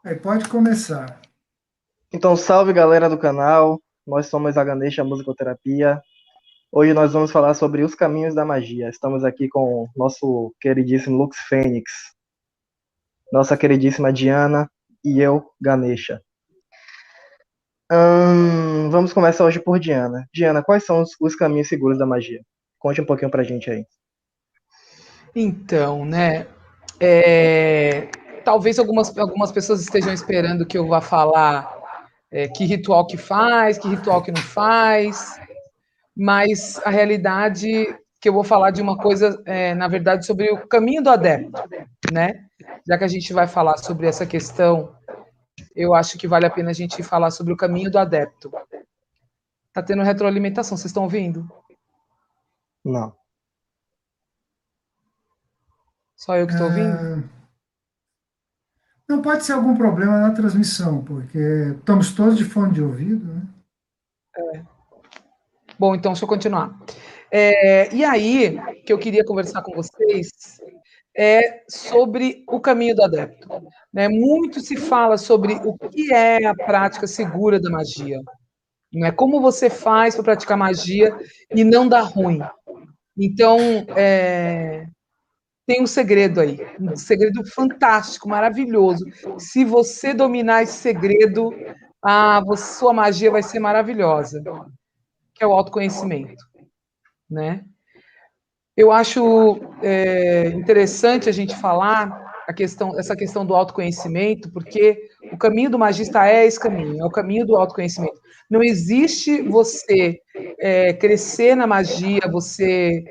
Aí pode começar. Então, salve galera do canal, nós somos a Ganesha Musicoterapia. Hoje nós vamos falar sobre os caminhos da magia. Estamos aqui com o nosso queridíssimo Lux Fênix, nossa queridíssima Diana e eu, Ganesha. Vamos começar hoje por Diana. Diana, quais são os caminhos seguros da magia? Conte um pouquinho pra gente aí. Então, né? é, Talvez algumas pessoas estejam esperando que eu vá falar que ritual que faz, que ritual que não faz, mas a realidade que eu vou falar de uma coisa, na verdade, sobre o caminho do adepto, né? Já que a gente vai falar sobre essa questão, eu acho que vale a pena a gente falar sobre o caminho do adepto. Tá tendo retroalimentação, vocês estão ouvindo? Não. Só eu que estou ouvindo? Ah, não pode ser algum problema na transmissão, porque estamos todos de fone de ouvido, né? Bom, então deixa eu continuar. E aí, que eu queria conversar com vocês é sobre o caminho do adepto. Né? Muito se fala sobre o que é a prática segura da magia. Né? Como você faz para praticar magia e não dar ruim. Então, tem um segredo aí, um segredo fantástico, maravilhoso. Se você dominar esse segredo, sua magia vai ser maravilhosa, que é o autoconhecimento. Né? Eu acho interessante a gente falar essa questão do autoconhecimento, porque o caminho do magista é esse caminho, é o caminho do autoconhecimento. Não existe você crescer na magia, você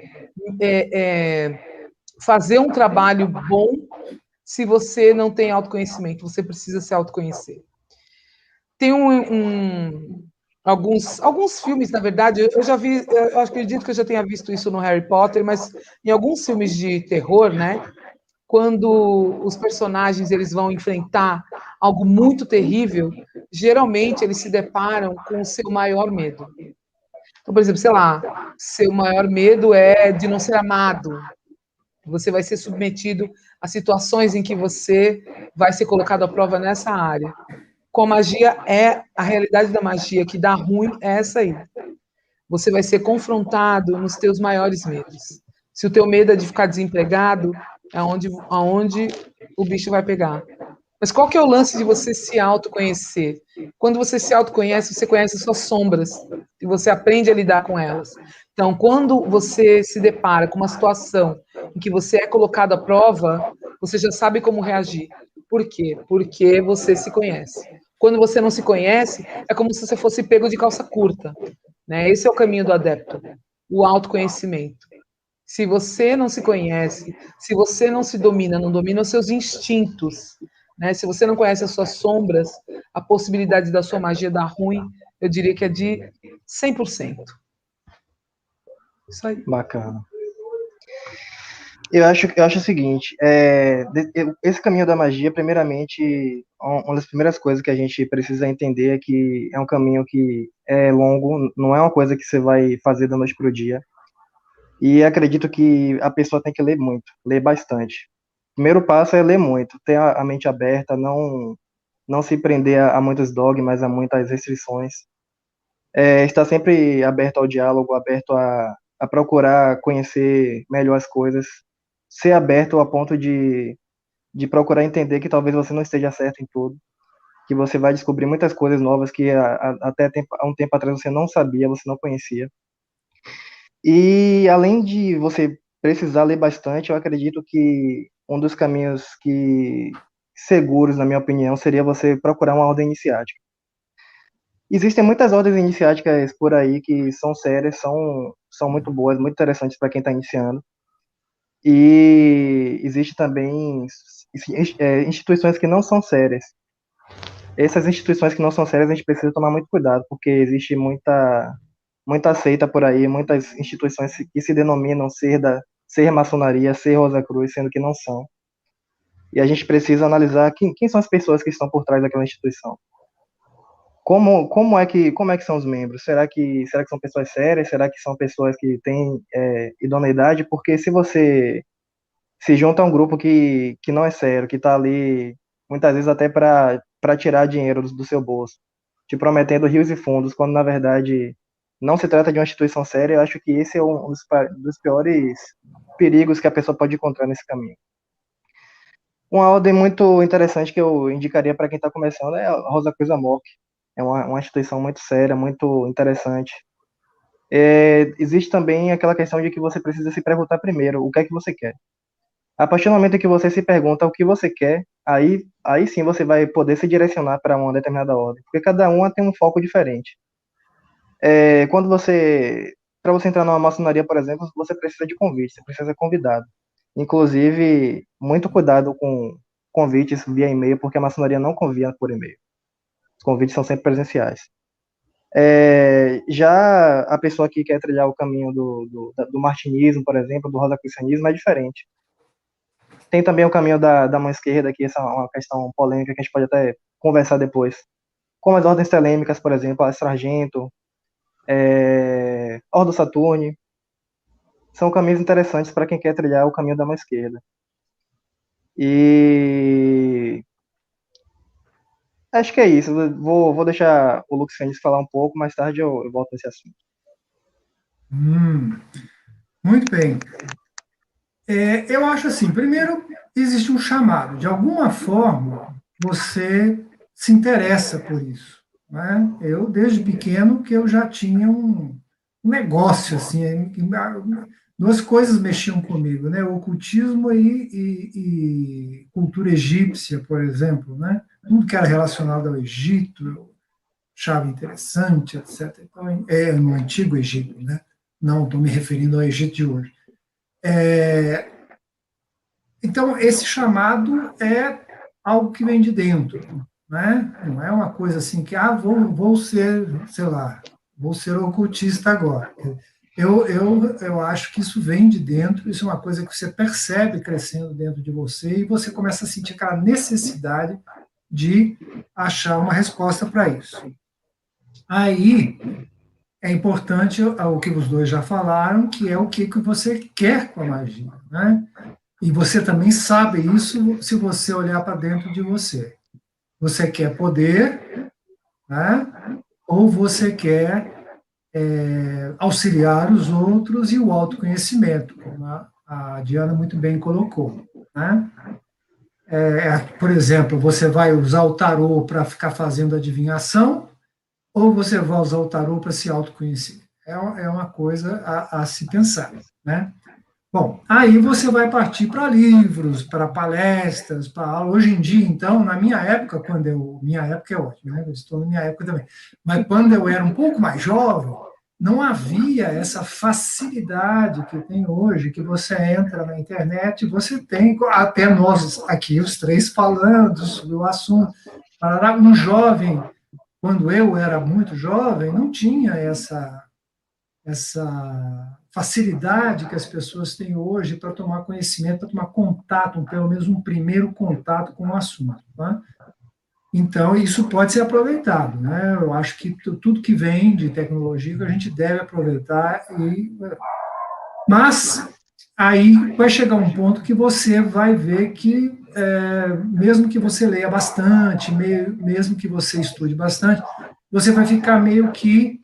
é, fazer um trabalho bom se você não tem autoconhecimento. Você precisa se autoconhecer. Tem alguns filmes, na verdade, eu já vi, eu acredito que eu já tenha visto isso no Harry Potter, mas em alguns filmes de terror, né, quando os personagens eles vão enfrentar algo muito terrível, geralmente eles se deparam com o seu maior medo. Então, por exemplo, sei lá, seu maior medo é de não ser amado. Você vai ser submetido a situações em que você vai ser colocado à prova nessa área. Com a magia é a realidade da magia que dá ruim é essa aí. Você vai ser confrontado nos teus maiores medos. Se o teu medo é de ficar desempregado, é aonde o bicho vai pegar. Mas qual que é o lance de você se autoconhecer? Quando você se autoconhece, você conhece as suas sombras e você aprende a lidar com elas. Então, quando você se depara com uma situação em que você é colocado à prova, você já sabe como reagir. Por quê? Porque você se conhece. Quando você não se conhece, é como se você fosse pego de calça curta. Né? Esse é o caminho do adepto, o autoconhecimento. Se você não se conhece, se você não se domina, não domina os seus instintos, né? Se você não conhece as suas sombras, a possibilidade da sua magia dar ruim, eu diria que é de 100%. Isso aí. Bacana. Eu acho o seguinte, esse caminho da magia, primeiramente, uma das primeiras coisas que a gente precisa entender é que é um caminho que é longo, não é uma coisa que você vai fazer da noite para o dia. E acredito que a pessoa tem que ler muito, ler bastante. O primeiro passo é ler muito, ter a mente aberta, não se prender a muitos dogmas, a muitas restrições. Estar sempre aberto ao diálogo, aberto a procurar conhecer melhor as coisas, ser aberto a ponto de procurar entender que talvez você não esteja certo em tudo, que você vai descobrir muitas coisas novas que há um tempo atrás você não sabia, você não conhecia. E além de você precisar ler bastante, eu acredito que um dos caminhos que seguros, na minha opinião, seria você procurar uma ordem iniciática. Existem muitas ordens iniciáticas por aí que são sérias, são muito boas, muito interessantes para quem está iniciando. E existe também instituições que não são sérias. Essas instituições que não são sérias a gente precisa tomar muito cuidado, porque existe muita seita por aí, muitas instituições que se denominam ser maçonaria, ser Rosa Cruz, sendo que não são. E a gente precisa analisar quem são as pessoas que estão por trás daquela instituição. Como é que são os membros? Será que são pessoas sérias? Será que são pessoas que têm idoneidade? Porque se você se junta a um grupo que não é sério, que está ali muitas vezes até para para tirar dinheiro do seu bolso, te prometendo rios e fundos, quando na verdade não se trata de uma instituição séria. Eu acho que esse é um dos piores perigos que a pessoa pode encontrar nesse caminho. Uma ordem muito interessante que eu indicaria para quem está começando é a Rosa Cruz Amorque. É uma instituição muito séria, muito interessante. Existe também aquela questão de que você precisa se perguntar primeiro o que é que você quer. A partir do momento que você se pergunta o que você quer, aí sim você vai poder se direcionar para uma determinada ordem, porque cada uma tem um foco diferente. Quando para você entrar numa maçonaria, por exemplo, você precisa de convite, você precisa ser convidado. Inclusive, muito cuidado com convites via e-mail, porque a maçonaria não convia por e-mail. Os convites são sempre presenciais. Já a pessoa que quer trilhar o caminho do martinismo, por exemplo, do rosacrucianismo, é diferente. Tem também o caminho da mão esquerda, que essa é uma questão polêmica que a gente pode até conversar depois. Como as ordens telêmicas, por exemplo, a Sargento, Ordo Saturni, são caminhos interessantes para quem quer trilhar o caminho da mão esquerda. E acho que é isso. Vou deixar o Lux Fênix falar um pouco, mais tarde eu volto nesse assunto. Muito bem. Eu acho assim, primeiro, existe um chamado. De alguma forma, você se interessa por isso. Né? Eu, desde pequeno, que eu já tinha um negócio, assim, duas coisas mexiam comigo, né? O ocultismo e cultura egípcia, por exemplo, né? Tudo que era relacionado ao Egito, eu achava interessante, etc. Então, no Antigo Egito, né? Não estou me referindo ao Egito de hoje. Então, esse chamado é algo que vem de dentro, né? Não é uma coisa assim que, vou ser, sei lá, vou ser ocultista agora. Eu acho que isso vem de dentro, isso é uma coisa que você percebe crescendo dentro de você e você começa a sentir aquela necessidade de achar uma resposta para isso. Aí, é importante o que os dois já falaram, que é o que você quer com a magia, né? E você também sabe isso se você olhar para dentro de você. Você quer poder, né? Ou você quer auxiliar os outros e o autoconhecimento, como a Diana muito bem colocou, né? Por exemplo, você vai usar o tarô para ficar fazendo adivinhação ou você vai usar o tarô para se autoconhecer? É uma coisa a se pensar, né? Bom, aí você vai partir para livros, para palestras, para aula. Hoje em dia, então, na minha época, minha época é ótima, né? Eu estou na minha época também. Mas quando eu era um pouco mais jovem, não havia essa facilidade que tem hoje, que você entra na internet, você tem até nós aqui os três falando sobre o assunto. Um jovem, quando eu era muito jovem, não tinha essa facilidade que as pessoas têm hoje para tomar conhecimento, para tomar contato, pelo menos um primeiro contato com o assunto. Tá? Então, isso pode ser aproveitado. Né? Eu acho que tudo que vem de tecnologia a gente deve aproveitar. Mas aí vai chegar um ponto que você vai ver que, mesmo que você leia bastante, mesmo que você estude bastante, você vai ficar meio que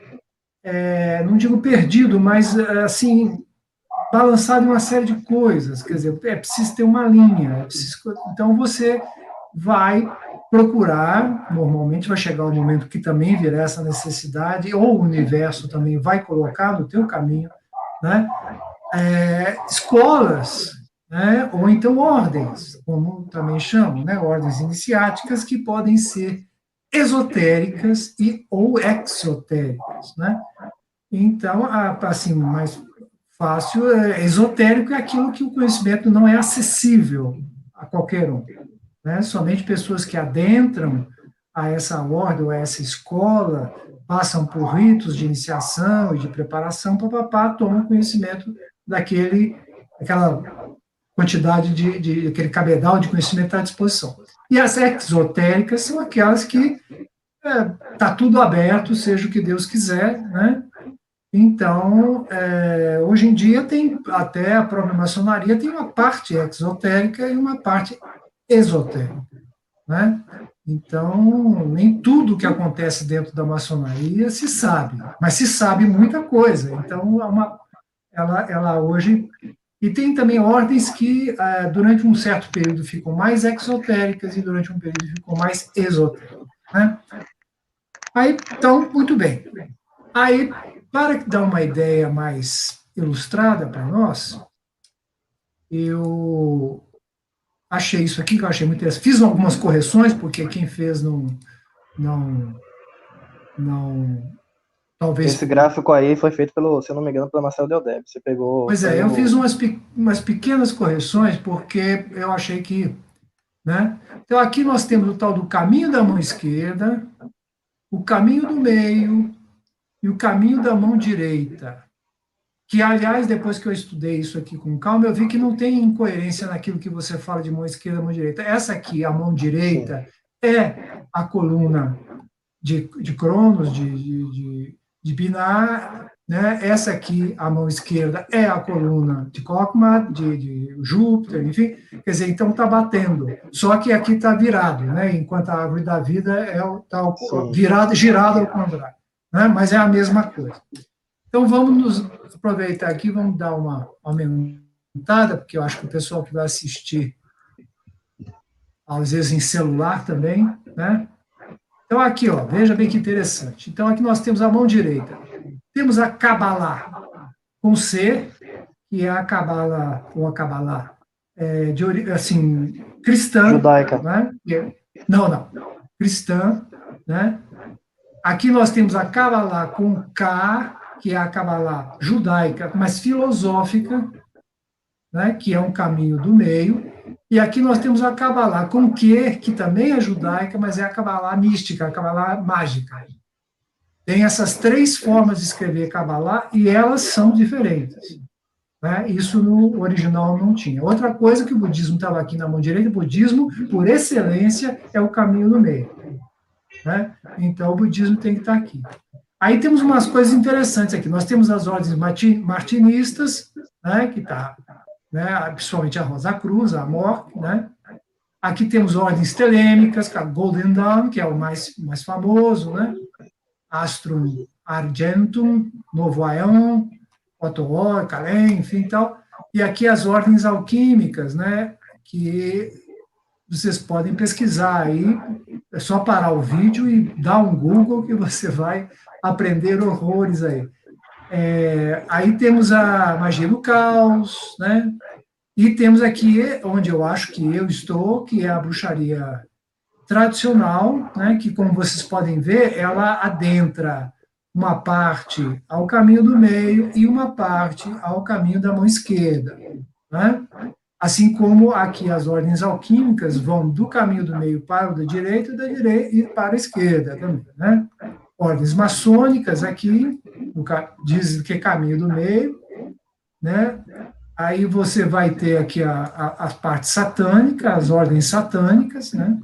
não digo perdido, mas assim, balançado em uma série de coisas. Quer dizer, é preciso ter uma linha. Então, você vai procurar, normalmente vai chegar um momento que também virá essa necessidade, ou o universo também vai colocar no teu caminho, né? Escolas, né? Ou então ordens, como também chamam, né? Ordens iniciáticas que podem ser esotéricas ou exotéricas, né? Então, assim, mais fácil, esotérico é aquilo que o conhecimento não é acessível a qualquer um, né? Somente pessoas que adentram a essa ordem, a essa escola, passam por ritos de iniciação e de preparação, tomam conhecimento daquela quantidade aquele cabedal de conhecimento à disposição. E as exotéricas são aquelas que está tudo aberto, seja o que Deus quiser, né? Então, hoje em dia tem até a própria maçonaria tem uma parte exotérica e uma parte esotérica, né? Então, nem tudo que acontece dentro da maçonaria se sabe, mas se sabe muita coisa. Então, ela hoje... E tem também ordens que, durante um certo período, ficam mais exotéricas e durante um período ficam mais esotéricas. Né? Aí, então, muito bem. Aí, para dar uma ideia mais ilustrada para nós, eu achei isso aqui, que eu achei muito interessante. Fiz algumas correções, porque quem fez não, não Esse talvez... gráfico aí foi feito pelo, se eu não me engano, pelo Marcelo Del Debe. Você pegou, Pois foi é, eu fiz o... umas pequenas correções, porque eu achei que... Né? Então, aqui nós temos o tal do caminho da mão esquerda, o caminho do meio e o caminho da mão direita. Que, aliás, depois que eu estudei isso aqui com calma, eu vi que não tem incoerência naquilo que você fala de mão esquerda e mão direita. Essa aqui, a mão Sim, direita, é a coluna de Cronos, de Binar, né? Essa aqui, a mão esquerda, é a coluna de Kokma, de Júpiter, enfim. Quer dizer, então está batendo. Só que aqui está virado, né? Enquanto a árvore da vida está sim. virada, girada ao contrário. Né? Mas é a mesma coisa. Então, vamos nos aproveitar aqui, vamos dar uma aumentada, porque eu acho que o pessoal que vai assistir, às vezes em celular também, né? Então, aqui, ó, veja bem que interessante. Então, aqui nós temos a mão direita. Temos a Kabbalah com C, que é a Kabbalah, ou a Kabbalah, assim, cristã, Judaica. né? Não, cristã, né? Aqui nós temos a Kabbalah com K, que é a Kabbalah judaica, mas filosófica, né, que é um caminho do meio. E aqui nós temos a Kabbalah com Q, que também é judaica, mas é a Kabbalah mística, a Kabbalah mágica. Tem essas três formas de escrever Kabbalah e elas são diferentes. Né? Isso no original não tinha. Outra coisa que o budismo estava aqui na mão direita, o budismo, por excelência, é o caminho do meio. Né? Então, o budismo tem que estar aqui. Aí temos umas coisas interessantes aqui. Nós temos as ordens martinistas, né, que está, né, principalmente a Rosa Cruz, a Amor, né? Aqui temos ordens telêmicas, a Golden Dawn, que é o mais famoso, né? Astrum Argentum, Novo Aeon, Otoor, Calem, enfim, tal. E aqui as ordens alquímicas, né, que vocês podem pesquisar aí, é só parar o vídeo e dar um Google que você vai aprender horrores aí. Aí temos a magia do caos, né? E temos aqui, onde eu acho que eu estou, que é a bruxaria tradicional, né? Que, como vocês podem ver, ela adentra uma parte ao caminho do meio e uma parte ao caminho da mão esquerda, né? Assim como aqui as ordens alquímicas vão do caminho do meio para o da direita e para a esquerda também, né? Ordens maçônicas aqui, dizem que é caminho do meio, né? Aí você vai ter aqui a parte satânica, as ordens satânicas, né?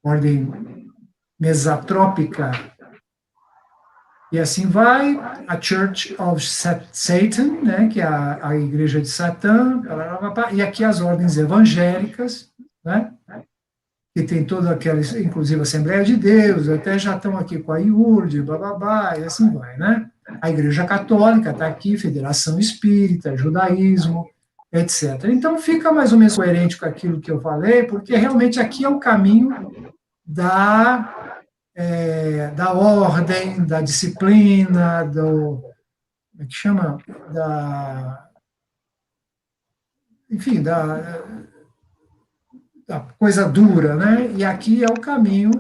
Ordem mesatrópica, e assim vai, a Church of Satan, né, que é a igreja de Satã, e aqui as ordens evangélicas, né, que tem toda aquela, inclusive a Assembleia de Deus, até já estão aqui com a IURD, bababá, e assim vai, né. A Igreja Católica está aqui, Federação Espírita, Judaísmo, etc. Então fica mais ou menos coerente com aquilo que eu falei, porque realmente aqui é o caminho da ordem, da disciplina, como é que chama? Enfim, da coisa dura, né? E aqui é o caminho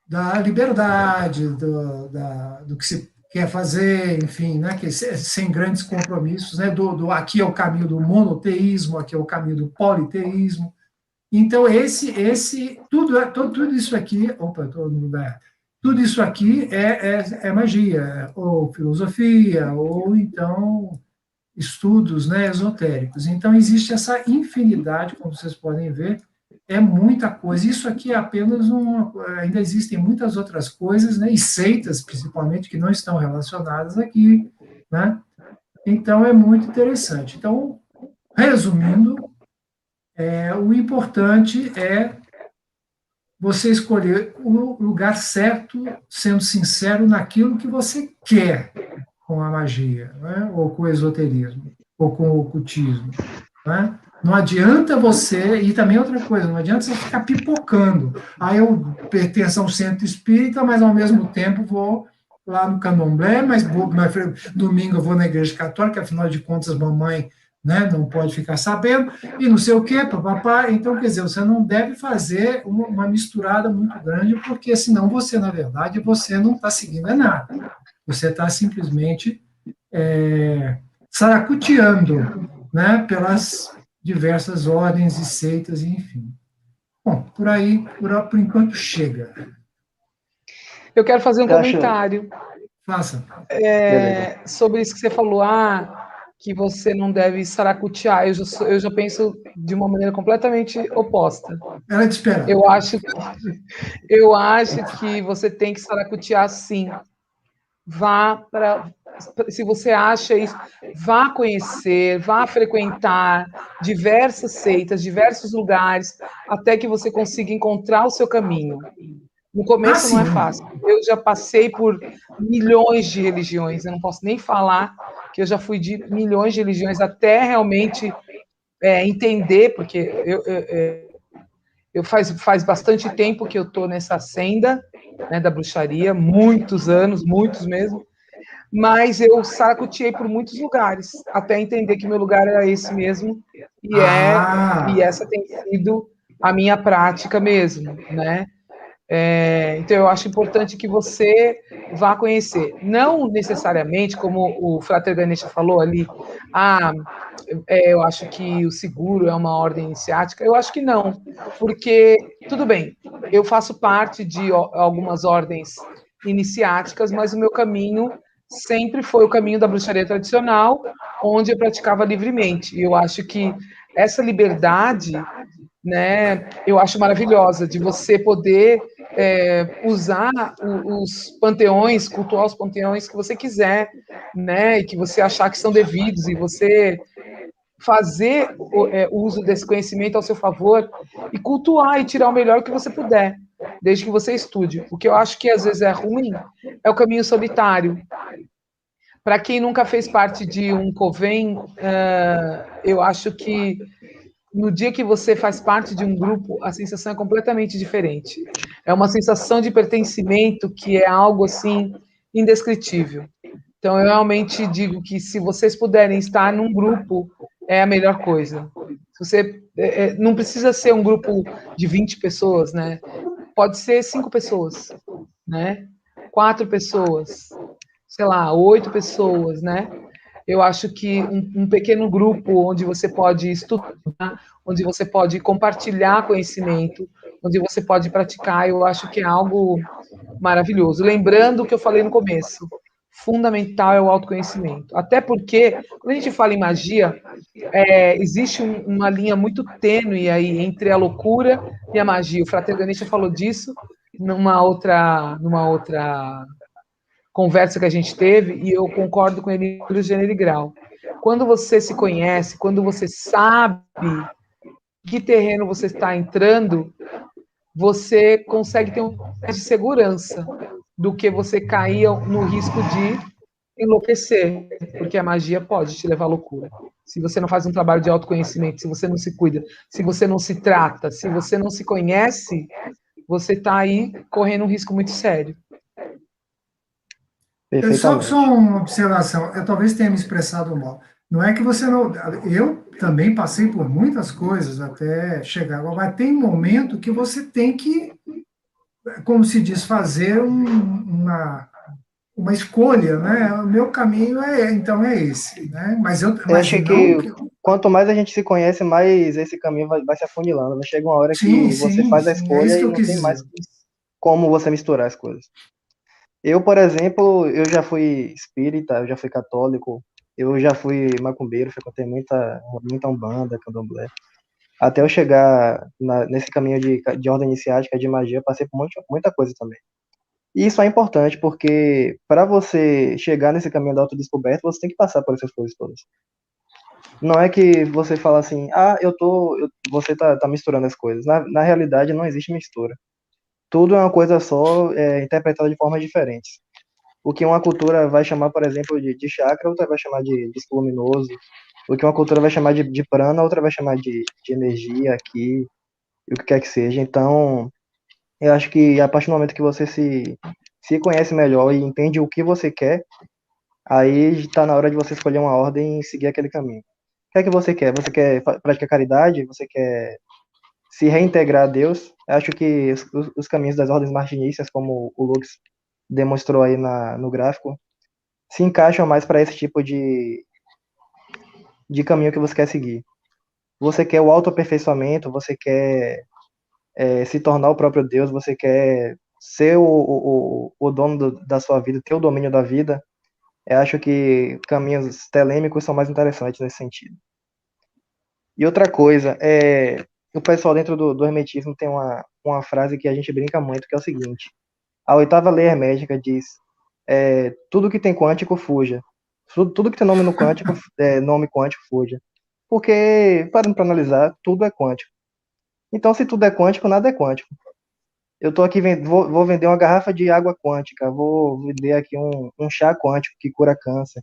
da liberdade, do que se quer fazer, enfim, né? Que, sem grandes compromissos, né? Aqui é o caminho do monoteísmo, aqui é o caminho do politeísmo. Então, tudo isso aqui, opa, estou no lugar. Tudo isso aqui é magia, ou filosofia, ou então estudos, né, esotéricos. Então, existe essa infinidade, como vocês podem ver, é muita coisa. Isso aqui é apenas ainda existem muitas outras coisas, né, e seitas, principalmente, que não estão relacionadas aqui, né? Então, é muito interessante. Então, resumindo, o importante é você escolher o lugar certo, sendo sincero naquilo que você quer com a magia, né? Ou com o esoterismo, ou com o ocultismo. Né? Não adianta você, e também outra coisa, não adianta você ficar pipocando. Aí eu pertenço a um centro espírita, mas ao mesmo tempo vou lá no candomblé, mas domingo eu vou na igreja católica, afinal de contas, mamãe, né, não pode ficar sabendo, e não sei o quê, papapá. Então, quer dizer, você não deve fazer uma misturada muito grande, porque senão você, na verdade, você não está seguindo nada. Você está simplesmente saracuteando, né, pelas diversas ordens e seitas, enfim. Bom, por aí, por enquanto, chega. Eu quero fazer um Eu acho. comentário Beleza. sobre isso que você falou, que você não deve saracutear. Eu já penso de uma maneira completamente oposta. Era de esperar. Eu acho que você tem que saracutear sim. Vá para. Se você acha isso, vá conhecer, vá frequentar diversas seitas, diversos lugares, até que você consiga encontrar o seu caminho. No Ah, começo não sim. é fácil. Eu já passei por milhões de religiões, eu não posso nem falar que eu já fui de milhões de religiões até realmente entender, porque eu faz bastante tempo que eu estou nessa senda, né, da bruxaria, muitos anos, muitos mesmo, mas eu saracoteei por muitos lugares, até entender que meu lugar era esse mesmo, e essa tem sido a minha prática mesmo, né? Então, eu acho importante que você vá conhecer. Não necessariamente, como o Frater Ganesha falou ali, eu acho que o seguro é uma ordem iniciática. Eu acho que não, porque, tudo bem, eu faço parte de algumas ordens iniciáticas, mas o meu caminho sempre foi o caminho da bruxaria tradicional, onde eu praticava livremente. E eu acho que essa liberdade, né, eu acho maravilhosa, de você poder usar os panteões, cultuar os panteões que você quiser, né, e que você achar que são devidos, e você fazer o uso desse conhecimento ao seu favor e cultuar e tirar o melhor que você puder, desde que você estude. O que eu acho que às vezes é ruim é o caminho solitário. Para quem nunca fez parte de um coven, eu acho que no dia que você faz parte de um grupo, a sensação é completamente diferente. É uma sensação de pertencimento que é algo assim indescritível. Então, eu realmente digo que se vocês puderem estar num grupo, é a melhor coisa. Se você não precisa ser um grupo de 20 pessoas, né? Pode ser 5 pessoas, né? 4 pessoas, sei lá, 8 pessoas, né? Eu acho que um pequeno grupo onde você pode estudar, onde você pode compartilhar conhecimento, onde você pode praticar, eu acho que é algo maravilhoso. Lembrando o que eu falei no começo, fundamental é o autoconhecimento. Até porque, quando a gente fala em magia, existe uma linha muito tênue aí entre a loucura e a magia. O Frater Ganesha falou disso numa outra conversa que a gente teve, e eu concordo com ele no gênero e grau. Quando você se conhece, quando você sabe que terreno você está entrando, você consegue ter um pouco mais de segurança do que você cair no risco de enlouquecer, porque a magia pode te levar à loucura. Se você não faz um trabalho de autoconhecimento, se você não se cuida, se você não se trata, se você não se conhece, você está aí correndo um risco muito sério. Perfeitamente. Só uma observação, eu talvez tenha me expressado mal. Não é que você não. Eu também passei por muitas coisas até chegar agora, mas tem um momento que você tem que, como se diz, fazer uma escolha, né? O meu caminho então é esse, né? Eu Mas acho não que que. quanto mais a gente se conhece, mais esse caminho vai se afunilando. Vai chegar uma hora Sim, que você sim, faz a sim, é isso escolha que e eu não quis tem mais dizer. como você misturar as coisas. Eu, por exemplo, eu já fui espírita, eu já fui católico, eu já fui macumbeiro, frequentei muita umbanda, candomblé. Até eu chegar nesse caminho de ordem iniciática, de magia, eu passei por muita coisa também. E isso é importante porque para você chegar nesse caminho da autodescoberta, você tem que passar por essas coisas todas. Não é que você fala assim, você tá misturando as coisas. Na realidade, não existe mistura. tudo é uma coisa só, interpretada de formas diferentes. O que uma cultura vai chamar, por exemplo, de chakra, outra vai chamar de disco luminoso. O que uma cultura vai chamar de prana, outra vai chamar de energia aqui, e o que quer que seja. Então, eu acho que a partir do momento que você se conhece melhor e entende o que você quer, aí está na hora de você escolher uma ordem e seguir aquele caminho. O que é que você quer? Você quer praticar caridade? Você quer se reintegrar a Deus? Eu acho que os caminhos das ordens martinistas, como o Lux demonstrou aí no gráfico, se encaixam mais para esse tipo de caminho que você quer seguir. Você quer o autoaperfeiçoamento, você quer se tornar o próprio Deus, você quer ser o dono da sua vida, ter o domínio da vida. Eu acho que caminhos telêmicos são mais interessantes nesse sentido. E outra coisa, o pessoal dentro do hermetismo tem uma frase que a gente brinca muito, que é o seguinte: a oitava lei hermética diz, tudo que tem quântico, fuja. Tudo que tem nome no quântico, nome quântico, fuja. Porque, parando para analisar, tudo é quântico. Então, se tudo é quântico, nada é quântico. Eu tô aqui, vou vender uma garrafa de água quântica, vou vender aqui um chá quântico que cura câncer.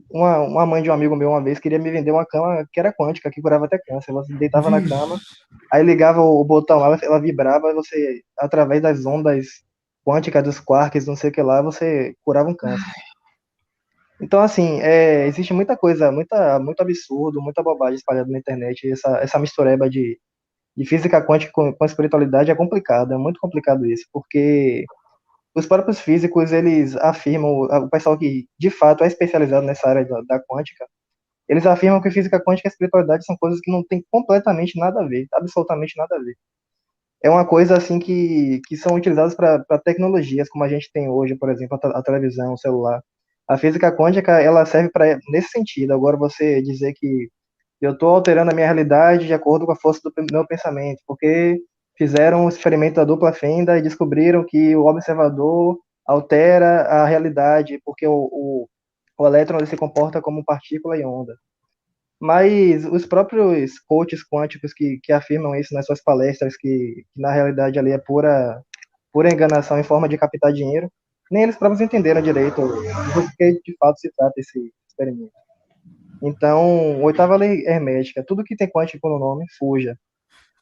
Uma mãe de um amigo meu uma vez queria me vender uma cama que era quântica, que curava até câncer. Ela deitava na cama, aí ligava o botão lá, ela vibrava, e você, através das ondas quânticas dos quarks, não sei o que lá, você curava um câncer. Então, assim, existe muita coisa, muito absurdo, muita bobagem espalhada na internet. Essa mistureba de física quântica com espiritualidade é complicado, é muito complicado isso, porque os próprios físicos, eles afirmam, o pessoal que de fato é especializado nessa área da quântica, eles afirmam que física quântica e espiritualidade são coisas que não têm completamente nada a ver, absolutamente nada a ver. É uma coisa assim que são utilizadas para tecnologias como a gente tem hoje, por exemplo, a televisão, o celular. A física quântica, ela serve para nesse sentido. Agora, você dizer que eu estou alterando a minha realidade de acordo com a força do meu pensamento, porque fizeram um experimento da dupla fenda e descobriram que o observador altera a realidade, porque o elétron ele se comporta como partícula e onda. Mas os próprios coaches quânticos que afirmam isso nas suas palestras, que na realidade ali é pura enganação em forma de captar dinheiro, nem eles próprios entenderam direito do que de fato se trata esse experimento. Então, oitava lei hermética, tudo que tem quântico no nome, fuja.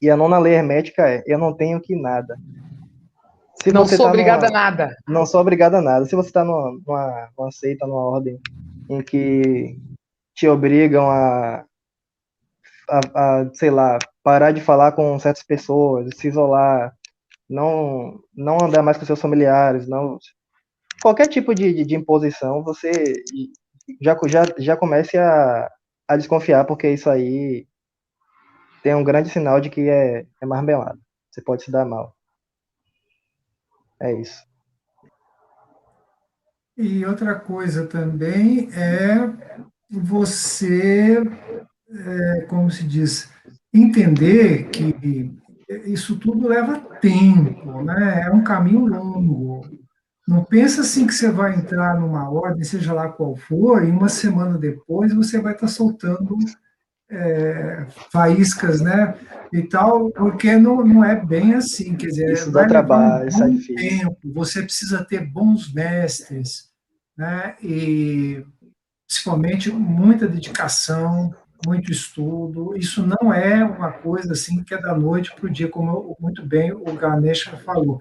E a nona lei hermética é, eu não tenho que nada. Se Não você sou tá obrigada a nada. Não sou obrigado a nada. Se você está numa seita, numa ordem em que te obrigam sei lá, parar de falar com certas pessoas, se isolar, não andar mais com seus familiares, não qualquer tipo de imposição, você já comece a desconfiar, porque isso aí tem um grande sinal de que é marmelada. Você pode se dar mal. É isso. E outra coisa também é você, como se diz, entender que isso tudo leva tempo, né? É um caminho longo. Não pensa assim que você vai entrar numa ordem, seja lá qual for, e uma semana depois você vai estar soltando faíscas, né? E tal, porque não é bem assim, quer dizer, Isso dá vai levar um trabalho, isso é bom difícil. tempo, você precisa ter bons mestres, né? E principalmente muita dedicação, muito estudo. Isso não é uma coisa assim que é da noite para o dia, como muito bem o Ganesha falou.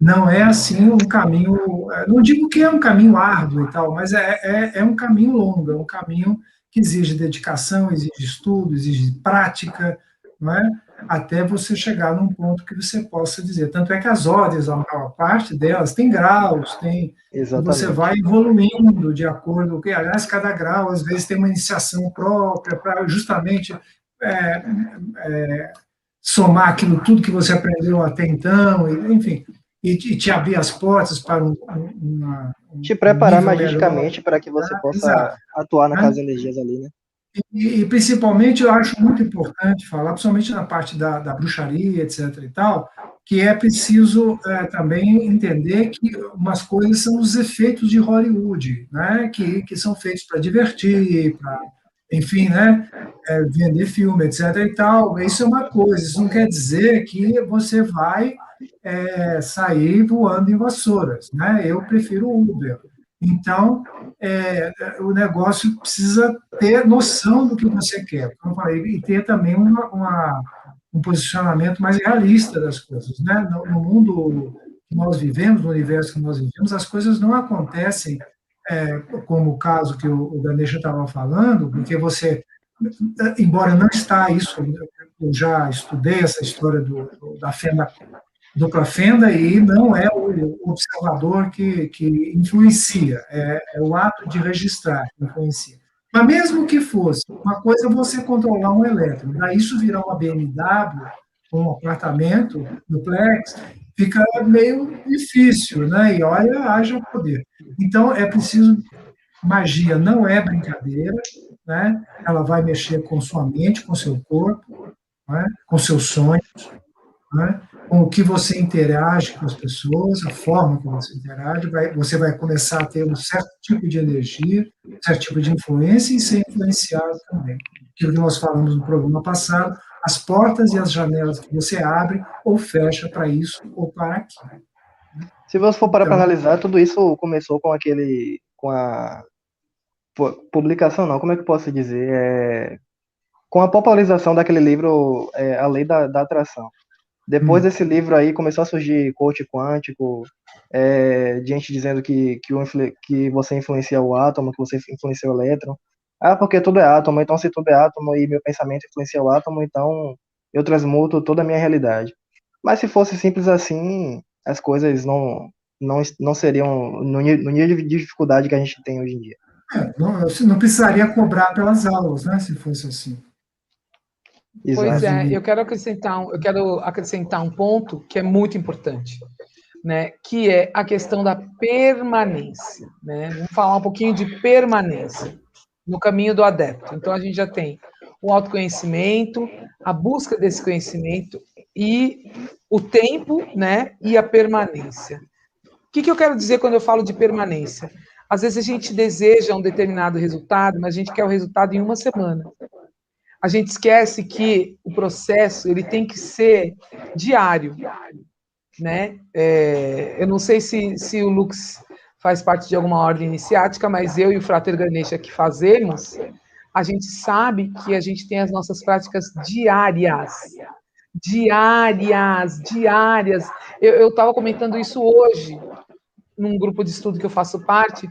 Não é assim um caminho, não digo que é um caminho árduo e tal, mas é um caminho longo, é um caminho que exige dedicação, exige estudo, exige prática, não é? Até você chegar num ponto que você possa dizer. Tanto é que as ordens, a maior parte delas, tem graus, e você Exatamente. vai evoluindo de acordo com. Aliás, cada grau, às vezes, tem uma iniciação própria para justamente é, somar aquilo tudo que você aprendeu até então, enfim, e te abrir as portas para Te um preparar nível melhor. magicamente para que você Tá? possa Exato. atuar Né? naquelas energias ali, né? Principalmente eu acho muito importante falar, principalmente na parte da bruxaria, etc. e tal, que é preciso também entender que umas coisas são os efeitos de Hollywood, né? Que são feitos para divertir, enfim, né, vender filme, etc. e tal. Isso é uma coisa, isso não quer dizer que você vai sair voando em vassouras, né? Eu prefiro o Uber. Então, o negócio precisa ter noção do que você quer, como eu falei, e ter também um posicionamento mais realista das coisas, né? No mundo que nós vivemos, no universo que nós vivemos, as coisas não acontecem como o caso que o Ganesha estava falando, porque você, embora não está isso, eu já estudei essa história da fenda, dupla fenda, e não é o observador que influencia, é o ato de registrar que influencia. Mas mesmo que fosse, uma coisa é você controlar um elétron, daí isso virar uma BMW, um apartamento, duplex, fica meio difícil, né? E olha, haja poder. Então, é preciso. Magia não é brincadeira, né? Ela vai mexer com sua mente, com seu corpo, né? Com seus sonhos, né? Com o que você interage com as pessoas, a forma que você interage, você vai começar a ter um certo tipo de energia, um certo tipo de influência e ser influenciado também. Aquilo que nós falamos no programa passado, as portas e as janelas que você abre ou fecha para isso ou para aquilo. Se você for parar para Então, analisar, tudo isso começou com a publicação, não, como é que eu posso dizer? Com a popularização daquele livro, A Lei da Atração. Depois desse livro aí, começou a surgir coach quântico, gente dizendo que você influencia o átomo, que você influencia o elétron. Ah, porque tudo é átomo, então se tudo é átomo e meu pensamento influencia o átomo, então eu transmuto toda a minha realidade. Mas se fosse simples assim, as coisas não seriam no nível de dificuldade que a gente tem hoje em dia. não precisaria cobrar pelas aulas, né, se fosse assim. Pois Exato. é, eu quero acrescentar um ponto que é muito importante, né? Que é a questão da permanência, né? Vamos falar um pouquinho de permanência no caminho do adepto. Então a gente já tem o autoconhecimento, a busca desse conhecimento e o tempo, né? E a permanência. O que eu quero dizer quando eu falo de permanência? Às vezes a gente deseja um determinado resultado, mas a gente quer o resultado em uma semana. A gente esquece que o processo ele tem que ser diário, né? Eu não sei se o Lux faz parte de alguma ordem iniciática, mas eu e o Frater Ganesha que fazemos, a gente sabe que a gente tem as nossas práticas diárias. Diárias, diárias. Eu estava comentando isso hoje num grupo de estudo que eu faço parte,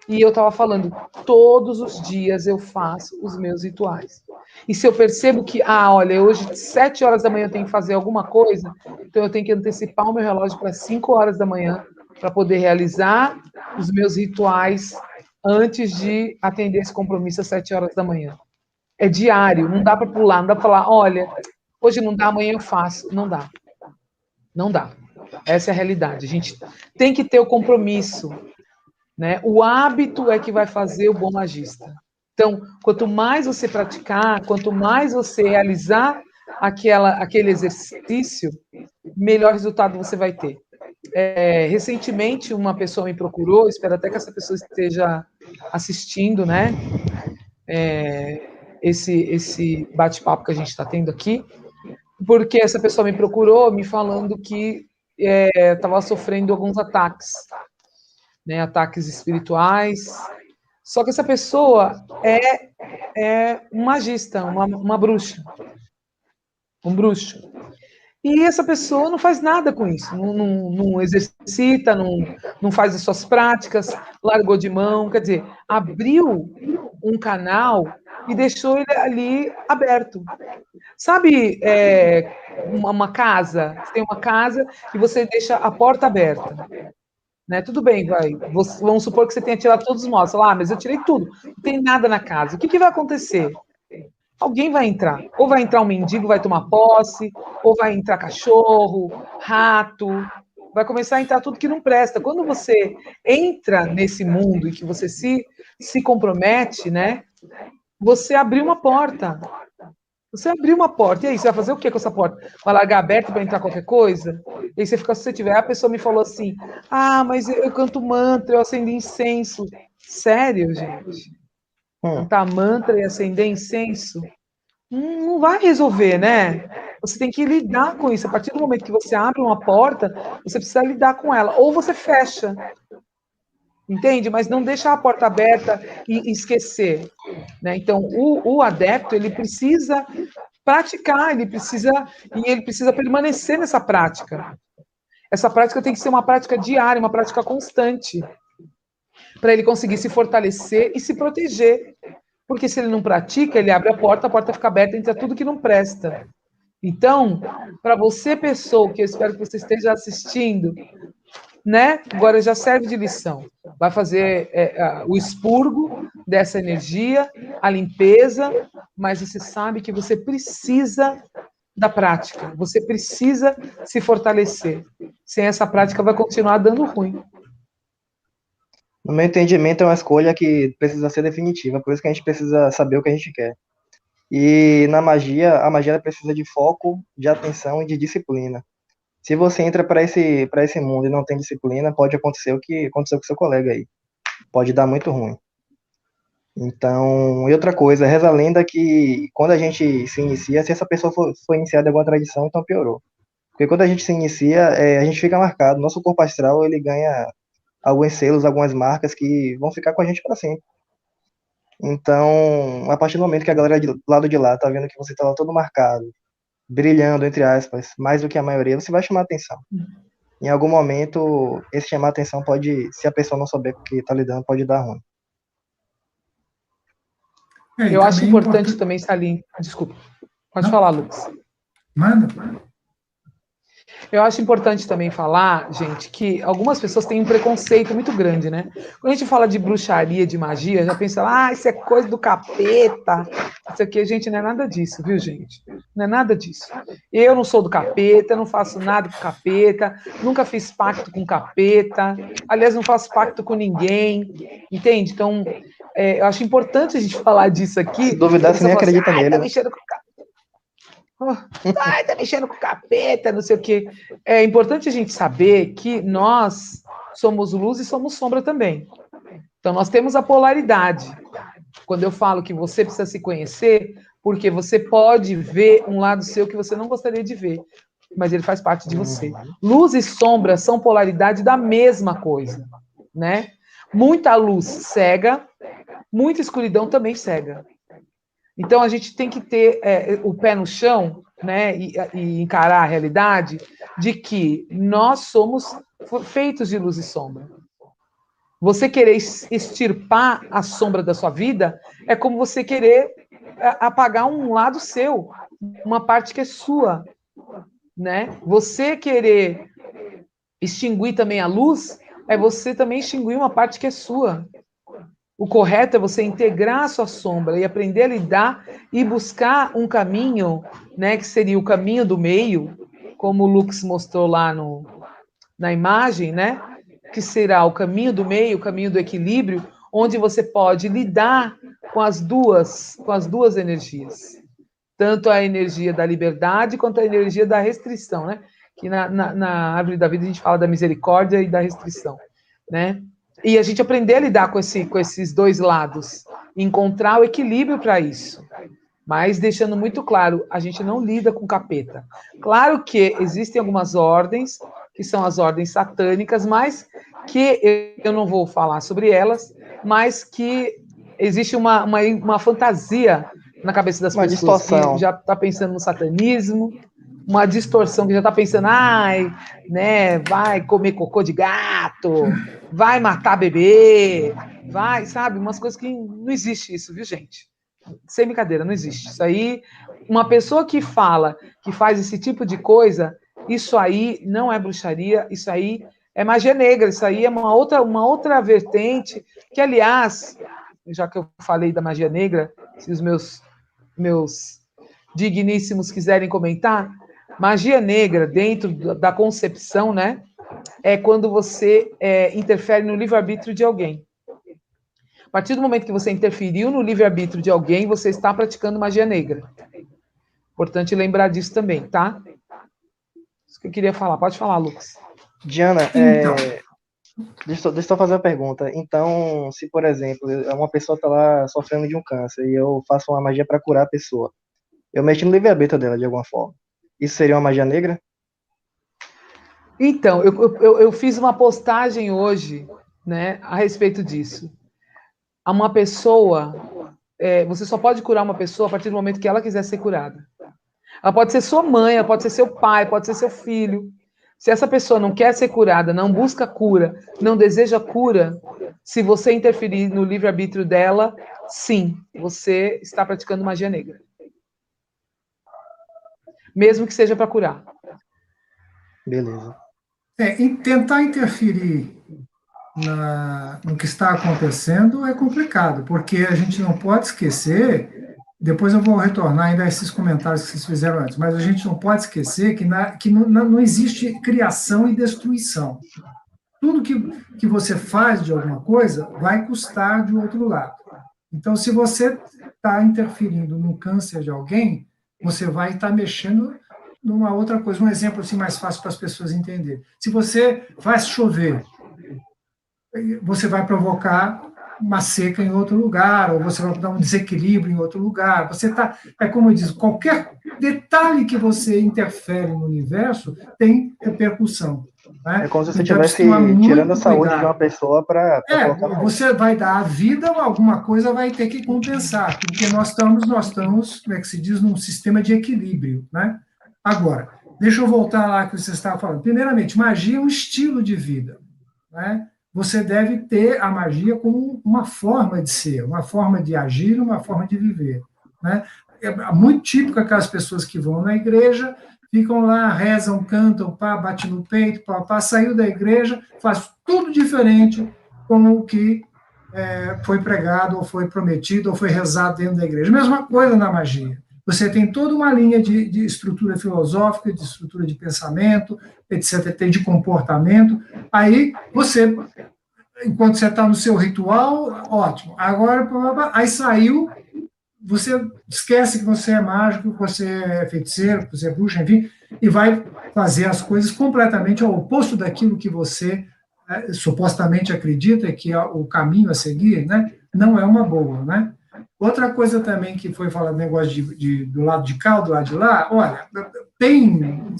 e eu estava falando, todos os dias eu faço os meus rituais. E se eu percebo que, olha, hoje 7 horas da manhã eu tenho que fazer alguma coisa, então eu tenho que antecipar o meu relógio para 5 horas da manhã, para poder realizar os meus rituais antes de atender esse compromisso às 7 horas da manhã. É diário, não dá para pular, não dá para falar, olha, hoje não dá, amanhã eu faço. Não dá. Não dá. Essa é a realidade. A gente tem que ter o compromisso, né? O hábito é que vai fazer o bom magista. Então, quanto mais você praticar, quanto mais você realizar aquele exercício, melhor resultado você vai ter. Recentemente, uma pessoa me procurou, espero até que essa pessoa esteja assistindo, né? Esse bate-papo que a gente está tendo aqui, porque essa pessoa me procurou me falando que estava sofrendo alguns ataques, né, ataques espirituais. Só que essa pessoa é um magista, uma bruxa, um bruxo. E essa pessoa não faz nada com isso, não exercita, não faz as suas práticas, largou de mão, quer dizer, abriu um canal e deixou ele ali aberto. Sabe, uma casa, você tem uma casa e você deixa a porta aberta, né? Tudo bem, vamos supor que você tenha tirado todos os móveis, mas eu tirei tudo, não tem nada na casa. O que vai acontecer? Alguém vai entrar, ou vai entrar um mendigo, vai tomar posse, ou vai entrar cachorro, rato, vai começar a entrar tudo que não presta. Quando você entra nesse mundo e que você se compromete, né? Você abriu uma porta. Você abriu uma porta, e aí, você vai fazer o que com essa porta? Vai largar aberta para entrar qualquer coisa? E aí você fica suscetível. Aí a pessoa me falou assim, mas eu canto mantra, eu acendo incenso. Sério, gente? cantar mantra e acender incenso, não vai resolver, né? Você tem que lidar com isso. A partir do momento que você abre uma porta, você precisa lidar com ela. Ou você fecha, entende? Mas não deixa a porta aberta e esquecer, né? Então, o adepto, ele precisa praticar, ele precisa permanecer nessa prática. Essa prática tem que ser uma prática diária, uma prática constante, para ele conseguir se fortalecer e se proteger. Porque se ele não pratica, ele abre a porta fica aberta, entra tudo que não presta. Então, para você, pessoa, que eu espero que você esteja assistindo, né? Agora já serve de lição. Vai fazer o expurgo dessa energia, a limpeza, mas você sabe que você precisa da prática. Você precisa se fortalecer. Sem essa prática, vai continuar dando ruim. No meu entendimento, é uma escolha que precisa ser definitiva, por isso que a gente precisa saber o que a gente quer. E na magia, a magia precisa de foco, de atenção e de disciplina. Se você entra para esse mundo e não tem disciplina, pode acontecer o que aconteceu com seu colega aí. Pode dar muito ruim. Então, e outra coisa, reza a lenda que quando a gente se inicia, se essa pessoa foi iniciada em alguma tradição, então piorou. Porque quando a gente se inicia, a gente fica marcado. Nosso corpo astral, ele ganha alguns selos, algumas marcas que vão ficar com a gente para sempre. Então, a partir do momento que a galera do lado de lá tá vendo que você tá lá todo marcado, brilhando, entre aspas, mais do que a maioria, você vai chamar atenção. Em algum momento, esse chamar atenção pode, se a pessoa não souber com o que tá lidando, pode dar ruim. Eu acho importante também, Salim, desculpa, pode falar, Lucas. Manda. Eu acho importante também falar, gente, que algumas pessoas têm um preconceito muito grande, né? Quando a gente fala de bruxaria, de magia, já pensa, isso é coisa do capeta, isso aqui, gente, não é nada disso, viu, gente? Não é nada disso. Eu não sou do capeta, não faço nada com capeta, nunca fiz pacto com capeta, aliás, não faço pacto com ninguém, entende? Então, eu acho importante a gente falar disso aqui. Se duvidar, você nem acredita nele. Tá mexendo com capeta. Tá mexendo com capeta, não sei o quê. É importante a gente saber que nós somos luz e somos sombra também. Então, nós temos a polaridade. Quando eu falo que você precisa se conhecer, porque você pode ver um lado seu que você não gostaria de ver, mas ele faz parte de você. Luz e sombra são polaridade da mesma coisa, né? Muita luz cega, muita escuridão também cega. Então, a gente tem que ter o pé no chão, né, e encarar a realidade de que nós somos feitos de luz e sombra. Você querer extirpar a sombra da sua vida é como você querer apagar um lado seu, uma parte que é sua, né? Você querer extinguir também a luz é você também extinguir uma parte que é sua. O correto é você integrar a sua sombra e aprender a lidar e buscar um caminho, né, que seria o caminho do meio, como o Lux mostrou lá na imagem, né, que será o caminho do meio, o caminho do equilíbrio, onde você pode lidar com as duas energias. Tanto a energia da liberdade quanto a energia da restrição, né? Que na árvore da vida a gente fala da misericórdia e da restrição, né? E a gente aprender a lidar com esses dois lados, encontrar o equilíbrio para isso. Mas deixando muito claro, a gente não lida com capeta. Claro que existem algumas ordens, que são as ordens satânicas, mas que eu não vou falar sobre elas, mas que existe uma fantasia na cabeça das pessoas distorção. que já está pensando no satanismo, uma distorção que já está pensando, né, vai comer cocô de gato, vai matar bebê, vai, sabe, umas coisas que não existe isso, viu, gente? Sem brincadeira, não existe. Isso aí, uma pessoa que fala, que faz esse tipo de coisa, isso aí não é bruxaria, isso aí é magia negra, isso aí é uma outra vertente, que, aliás, já que eu falei da magia negra, se os meus digníssimos quiserem comentar, magia negra, dentro da concepção, né, é quando você interfere no livre-arbítrio de alguém. A partir do momento que você interferiu no livre-arbítrio de alguém, você está praticando magia negra. Importante lembrar disso também, tá? Isso que eu queria falar. Pode falar, Lucas. Diana, Então, deixa eu só fazer uma pergunta. Então, se, por exemplo, uma pessoa está lá sofrendo de um câncer e eu faço uma magia para curar a pessoa, eu mexo no livre-arbítrio dela de alguma forma. Isso seria uma magia negra? Então, eu fiz uma postagem hoje, né, a respeito disso. Uma pessoa, você só pode curar uma pessoa a partir do momento que ela quiser ser curada. Ela pode ser sua mãe, ela pode ser seu pai, pode ser seu filho. Se essa pessoa não quer ser curada, não busca cura, não deseja cura, se você interferir no livre-arbítrio dela, sim, você está praticando magia negra. Mesmo que seja para curar. Beleza. Tentar interferir no que está acontecendo é complicado, porque a gente não pode esquecer, depois eu vou retornar ainda a esses comentários que vocês fizeram antes, mas a gente não pode esquecer que não existe criação e destruição. Tudo que você faz de alguma coisa vai custar de outro lado. Então, se você está interferindo no câncer de alguém, você vai estar mexendo numa outra coisa. Um exemplo assim mais fácil para as pessoas entenderem. Se você faz chover, você vai provocar uma seca em outro lugar, ou você vai dar um desequilíbrio em outro lugar. Você está, como eu disse, qualquer detalhe que você interfere no universo tem repercussão. Né? É como se você Então, estivesse tirando a saúde de uma pessoa para colocar na outra. Você vai dar a vida, alguma coisa vai ter que compensar, porque nós estamos, como é que se diz, num sistema de equilíbrio. Né? Agora, deixa eu voltar lá que você estava falando. Primeiramente, magia é um estilo de vida. Né? Você deve ter a magia como uma forma de ser, uma forma de agir, uma forma de viver. Né? É muito típico aquelas pessoas que vão na igreja, ficam lá, rezam, cantam, pá, bate no peito, pá, saiu da igreja, faz tudo diferente com o que foi pregado, ou foi prometido, ou foi rezado dentro da igreja. Mesma coisa na magia. Você tem toda uma linha de estrutura filosófica, de estrutura de pensamento, etc., tem de comportamento. Aí você, enquanto você está no seu ritual, ótimo. Agora, aí saiu, você esquece que você é mágico, que você é feiticeiro, que você é bruxa, enfim, e vai fazer as coisas completamente ao oposto daquilo que você supostamente acredita que é o caminho a seguir, né? Não é uma boa, né? Outra coisa também que foi falado, negócio do lado de cá, do lado de lá, olha, tem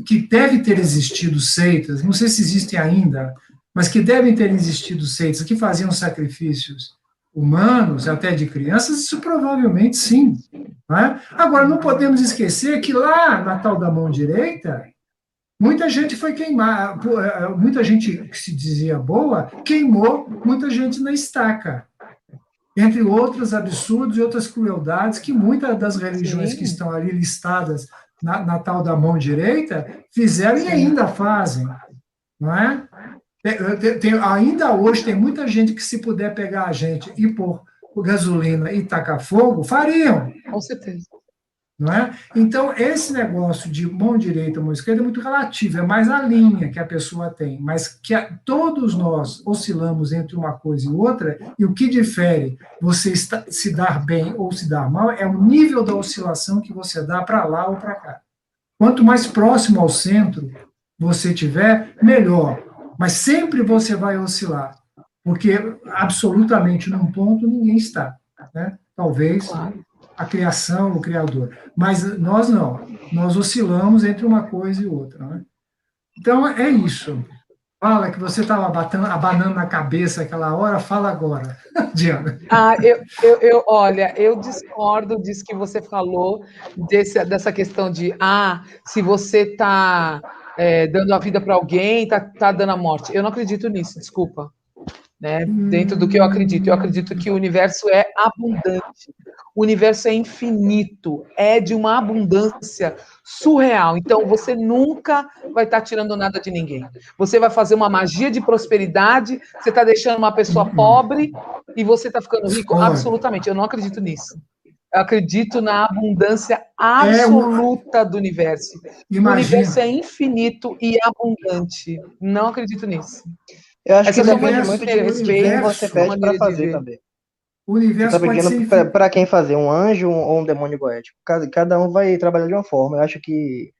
que deve ter existido seitas, não sei se existem ainda, mas que devem ter existido seitas que faziam sacrifícios humanos, até de crianças, isso provavelmente sim. Né? Agora, não podemos esquecer que lá na tal da mão direita, muita gente foi queimar, muita gente que se dizia boa, queimou muita gente na estaca. Entre outros absurdos e outras crueldades que muitas das religiões Sim. que estão ali listadas na tal da mão direita fizeram e ainda fazem. Não é? Ainda hoje tem muita gente que, se puder pegar a gente e pôr gasolina e tacar fogo, fariam. Com certeza. Não é? Então, esse negócio de mão direita, mão esquerda é muito relativo, é mais a linha que a pessoa tem, mas que todos nós oscilamos entre uma coisa e outra, e o que difere você se dar bem ou se dar mal é o nível da oscilação que você dá para lá ou para cá. Quanto mais próximo ao centro você tiver, melhor. Mas sempre você vai oscilar, porque absolutamente num ponto ninguém está. Né? Talvez a criação, o criador. Mas nós não. Nós oscilamos entre uma coisa e outra. Né? Então, é isso. Fala que você estava abanando na cabeça aquela hora, fala agora, Diana. Olha, eu discordo disso que você falou, dessa questão de, se você está dando a vida para alguém, tá dando a morte. Eu não acredito nisso, desculpa. Né? Dentro do que eu acredito que o universo é abundante, o universo é infinito, é de uma abundância surreal. Então, você nunca vai estar tirando nada de ninguém. Você vai fazer uma magia de prosperidade, você está deixando uma pessoa pobre e você está ficando rico? Absolutamente, eu não acredito nisso. Eu acredito na abundância absoluta do universo. Imagina. O universo é infinito e abundante. Não acredito nisso. Eu acho que depende muito de quem você pede para fazer também. O universo você está pedindo para quem fazer, um anjo ou um demônio goético. Cada um vai trabalhar de uma forma. Eu acho que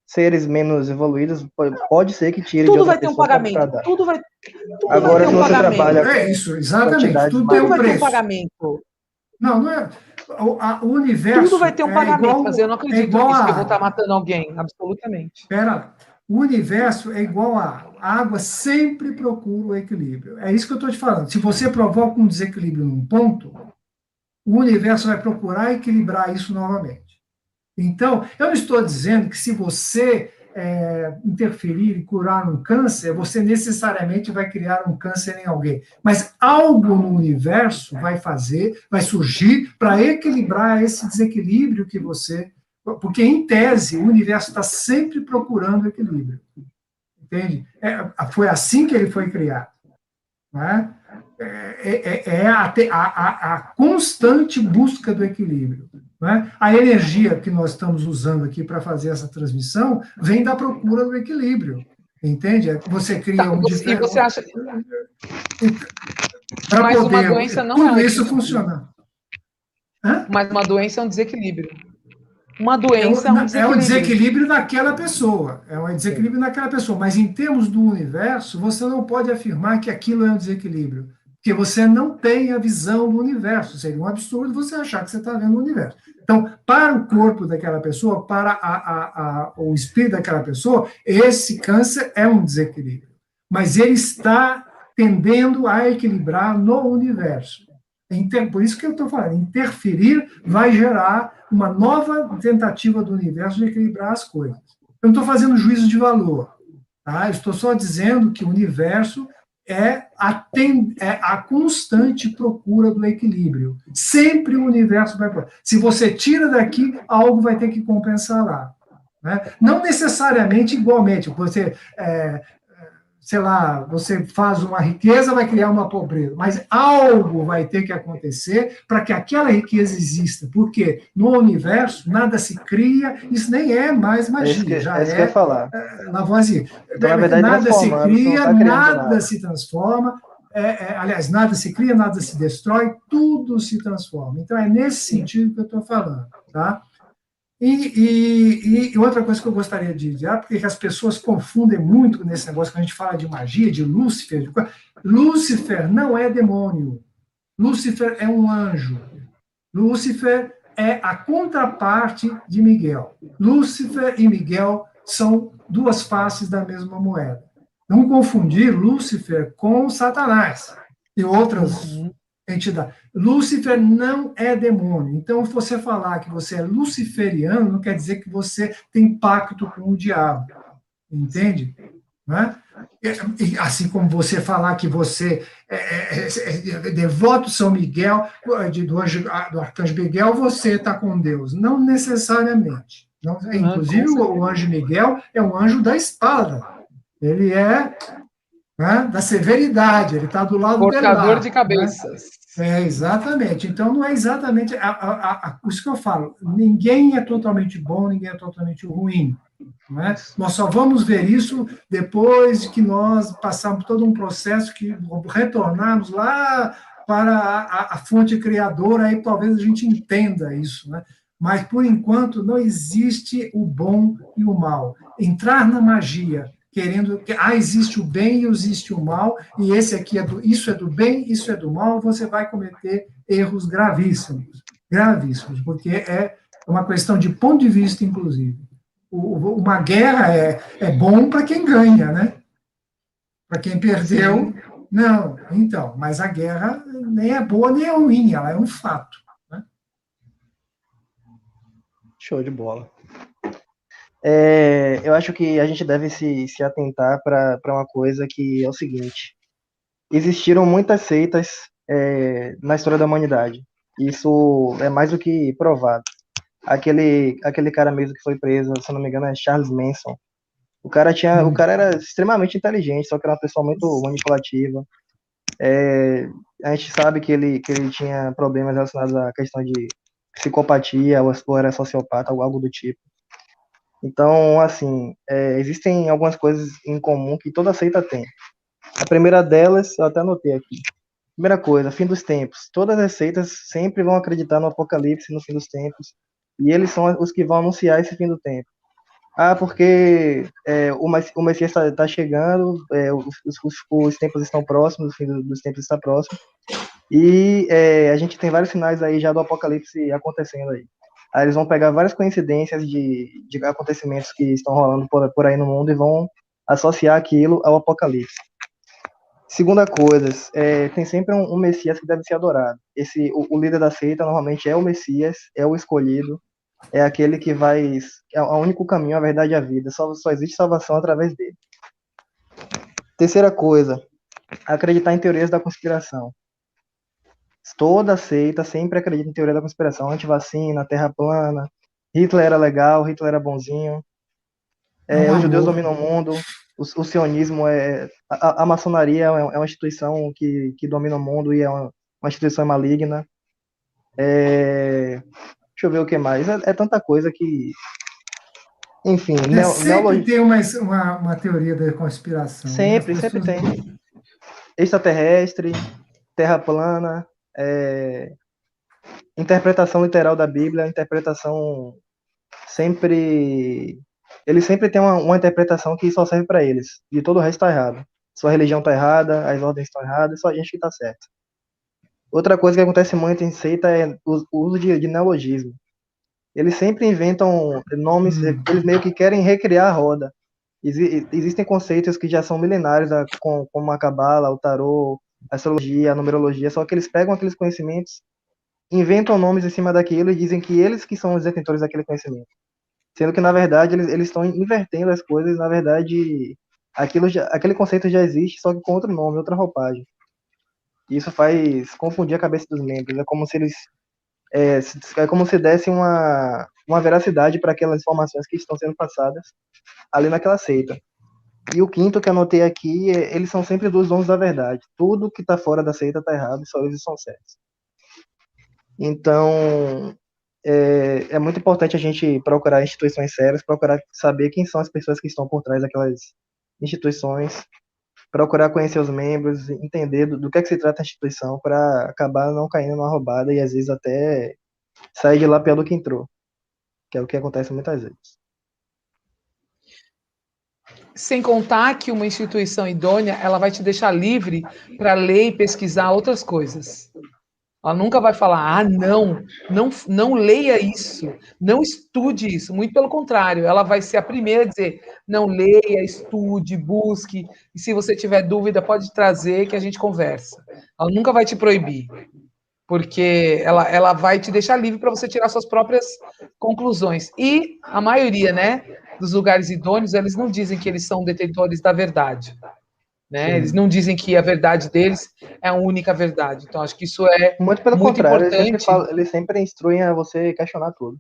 seres menos evoluídos, pode ser que tire de Tudo outra vai ter um pessoa para pagamento. dar. Tudo vai Agora, ter se um você trabalha pagamento. É com isso, exatamente. quantidades Tudo tem Tudo um vai ter um maiores, preço. pagamento. Não, não é. O Tudo vai universo ter um pagamento. Mas eu não é acredito igual nisso, a que eu vou estar água. matando alguém. Absolutamente. Espera, o universo é igual a água. A água sempre procura o equilíbrio. É isso que eu estou te falando. Se você provoca um desequilíbrio num ponto, o universo vai procurar equilibrar isso novamente. Então, eu não estou dizendo que se você interferir e curar um câncer, você necessariamente vai criar um câncer em alguém. Mas algo no universo vai surgir para equilibrar esse desequilíbrio que você. Porque, em tese, o universo está sempre procurando equilíbrio. Entende? Foi assim que ele foi criado. Não é? A constante busca do equilíbrio. Né? A energia que nós estamos usando aqui para fazer essa transmissão vem da procura do equilíbrio. Entende? Você cria Tá, e você acha. para Mas uma poder doença não é tudo um isso equilíbrio. funcionar. Hã? Mas uma doença é um desequilíbrio. Uma doença é um É um desequilíbrio. desequilíbrio naquela pessoa. É um desequilíbrio naquela pessoa. Mas em termos do universo, você não pode afirmar que aquilo é um desequilíbrio. Porque você não tem a visão do universo. Seria um absurdo você achar que você está vendo o universo. Então, para o corpo daquela pessoa, para o espírito daquela pessoa, esse câncer é um desequilíbrio. Mas ele está tendendo a equilibrar no universo. Por isso que eu estou falando, interferir vai gerar uma nova tentativa do universo de equilibrar as coisas. Eu não estou fazendo juízo de valor, tá? Estou só dizendo que o universo é a constante procura do equilíbrio. Sempre o universo vai. Se você tira daqui, algo vai ter que compensar lá. Né? Não necessariamente igualmente. Você sei lá, você faz uma riqueza, vai criar uma pobreza, mas algo vai ter que acontecer para que aquela riqueza exista, porque no universo nada se cria, isso nem é mais magia, já é isso que eu ia falar. Lavoisier. Então, na verdade, Nada se transformando, você não cria, está criando nada nada. se transforma, aliás, nada se cria, nada se destrói, tudo se transforma. Então, é nesse sentido que eu estou falando, tá? E outra coisa que eu gostaria de dizer, porque as pessoas confundem muito nesse negócio, quando a gente fala de magia, de Lúcifer. Lúcifer não é demônio. Lúcifer é um anjo. Lúcifer é a contraparte de Miguel. Lúcifer e Miguel são duas faces da mesma moeda. Não confundir Lúcifer com Satanás e outras entidade. Lúcifer não é demônio. Então, se você falar que você é luciferiano, não quer dizer que você tem pacto com o diabo. Entende? Né? Assim como você falar que você é devoto São Miguel, do Arcanjo Miguel, você está com Deus. Não necessariamente. Não, inclusive, o anjo Miguel é um anjo da espada. Ele é da severidade, ele está do lado portador de né? cabeças. Exatamente. Então, não é exatamente isso que eu falo. Ninguém é totalmente bom, ninguém é totalmente ruim. Não é? Nós só vamos ver isso depois que nós passarmos todo um processo que retornarmos lá para a fonte criadora, aí talvez a gente entenda isso. Né? Mas, por enquanto, não existe o bom e o mal. Entrar na magia querendo que existe o bem e existe o mal, e esse aqui isso é do bem, isso é do mal, você vai cometer erros gravíssimos, porque é uma questão de ponto de vista, inclusive. Uma guerra é bom para quem ganha, né? Para quem perdeu, sim. Não. Então, mas a guerra nem é boa nem é ruim, ela é um fato. Né? Show de bola. Eu acho que a gente deve se atentar para uma coisa que é o seguinte: existiram muitas seitas na história da humanidade. Isso é mais do que provado. Aquele cara mesmo que foi preso, se não me engano, é Charles Manson. O cara era extremamente inteligente, só que era uma pessoa muito manipulativa. A gente sabe que ele tinha problemas relacionados à questão de psicopatia, ou era sociopata, ou algo do tipo. Então, assim, existem algumas coisas em comum que toda seita tem. A primeira delas, eu até anotei aqui. Primeira coisa, fim dos tempos. Todas as seitas sempre vão acreditar no apocalipse, no fim dos tempos. E eles são os que vão anunciar esse fim do tempo. Ah, porque o Messias está chegando, os tempos estão próximos, o fim dos tempos está próximo, e a gente tem vários sinais aí já do Apocalipse acontecendo aí. Aí eles vão pegar várias coincidências de acontecimentos que estão rolando por aí no mundo e vão associar aquilo ao Apocalipse. Segunda coisa, tem sempre um Messias que deve ser adorado. O líder da seita normalmente é o Messias, é o escolhido, é aquele que vai. É o único caminho, a verdade e a vida. Só existe salvação através dele. Terceira coisa, acreditar em teorias da conspiração. Toda seita sempre acredita em teoria da conspiração, antivacina, terra plana, Hitler era legal, Hitler era bonzinho, É um os judeus amor. dominam o mundo, o sionismo a maçonaria é uma instituição que domina o mundo e é uma instituição maligna. Deixa eu ver o que mais. É tanta coisa que, enfim, Sempre tem uma teoria da conspiração, né? As sempre pessoas. tem. Extraterrestre, terra plana, é, interpretação literal da Bíblia, interpretação sempre. Eles sempre têm uma interpretação que só serve para eles. E todo o resto está errado. Sua religião está errada, as ordens estão erradas, só a gente que está certo. Outra coisa que acontece muito em seita é o uso de neologismo. Eles sempre inventam nomes, eles meio que querem recriar a roda. Existem conceitos que já são milenários, como a cabala, o tarô, a astrologia, a numerologia, só que eles pegam aqueles conhecimentos, inventam nomes em cima daquilo e dizem que eles que são os detentores daquele conhecimento. Sendo que, na verdade, eles estão invertendo as coisas, na verdade, aquele conceito já existe, só que com outro nome, outra roupagem. E isso faz confundir a cabeça dos membros. É como se desse uma veracidade para aquelas informações que estão sendo passadas ali naquela seita. E o quinto que eu anotei aqui, eles são sempre dos donos da verdade. Tudo que está fora da seita está errado, só eles são certos. Então, é muito importante a gente procurar instituições sérias, procurar saber quem são as pessoas que estão por trás daquelas instituições, procurar conhecer os membros, entender do que é que se trata a instituição, para acabar não caindo numa roubada e às vezes até sair de lá pior do que entrou, que é o que acontece muitas vezes. Sem contar que uma instituição idônea, ela vai te deixar livre para ler e pesquisar outras coisas. Ela nunca vai falar, não leia isso, não estude isso. Muito pelo contrário, ela vai ser a primeira a dizer, não leia, estude, busque, e se você tiver dúvida, pode trazer que a gente conversa. Ela nunca vai te proibir, porque ela vai te deixar livre para você tirar suas próprias conclusões. E a maioria, né, dos lugares idôneos, eles não dizem que eles são detentores da verdade. Né? Eles não dizem que a verdade deles é a única verdade. Então, acho que isso é Muito pelo muito contrário, importante. eles sempre instruem a você questionar tudo.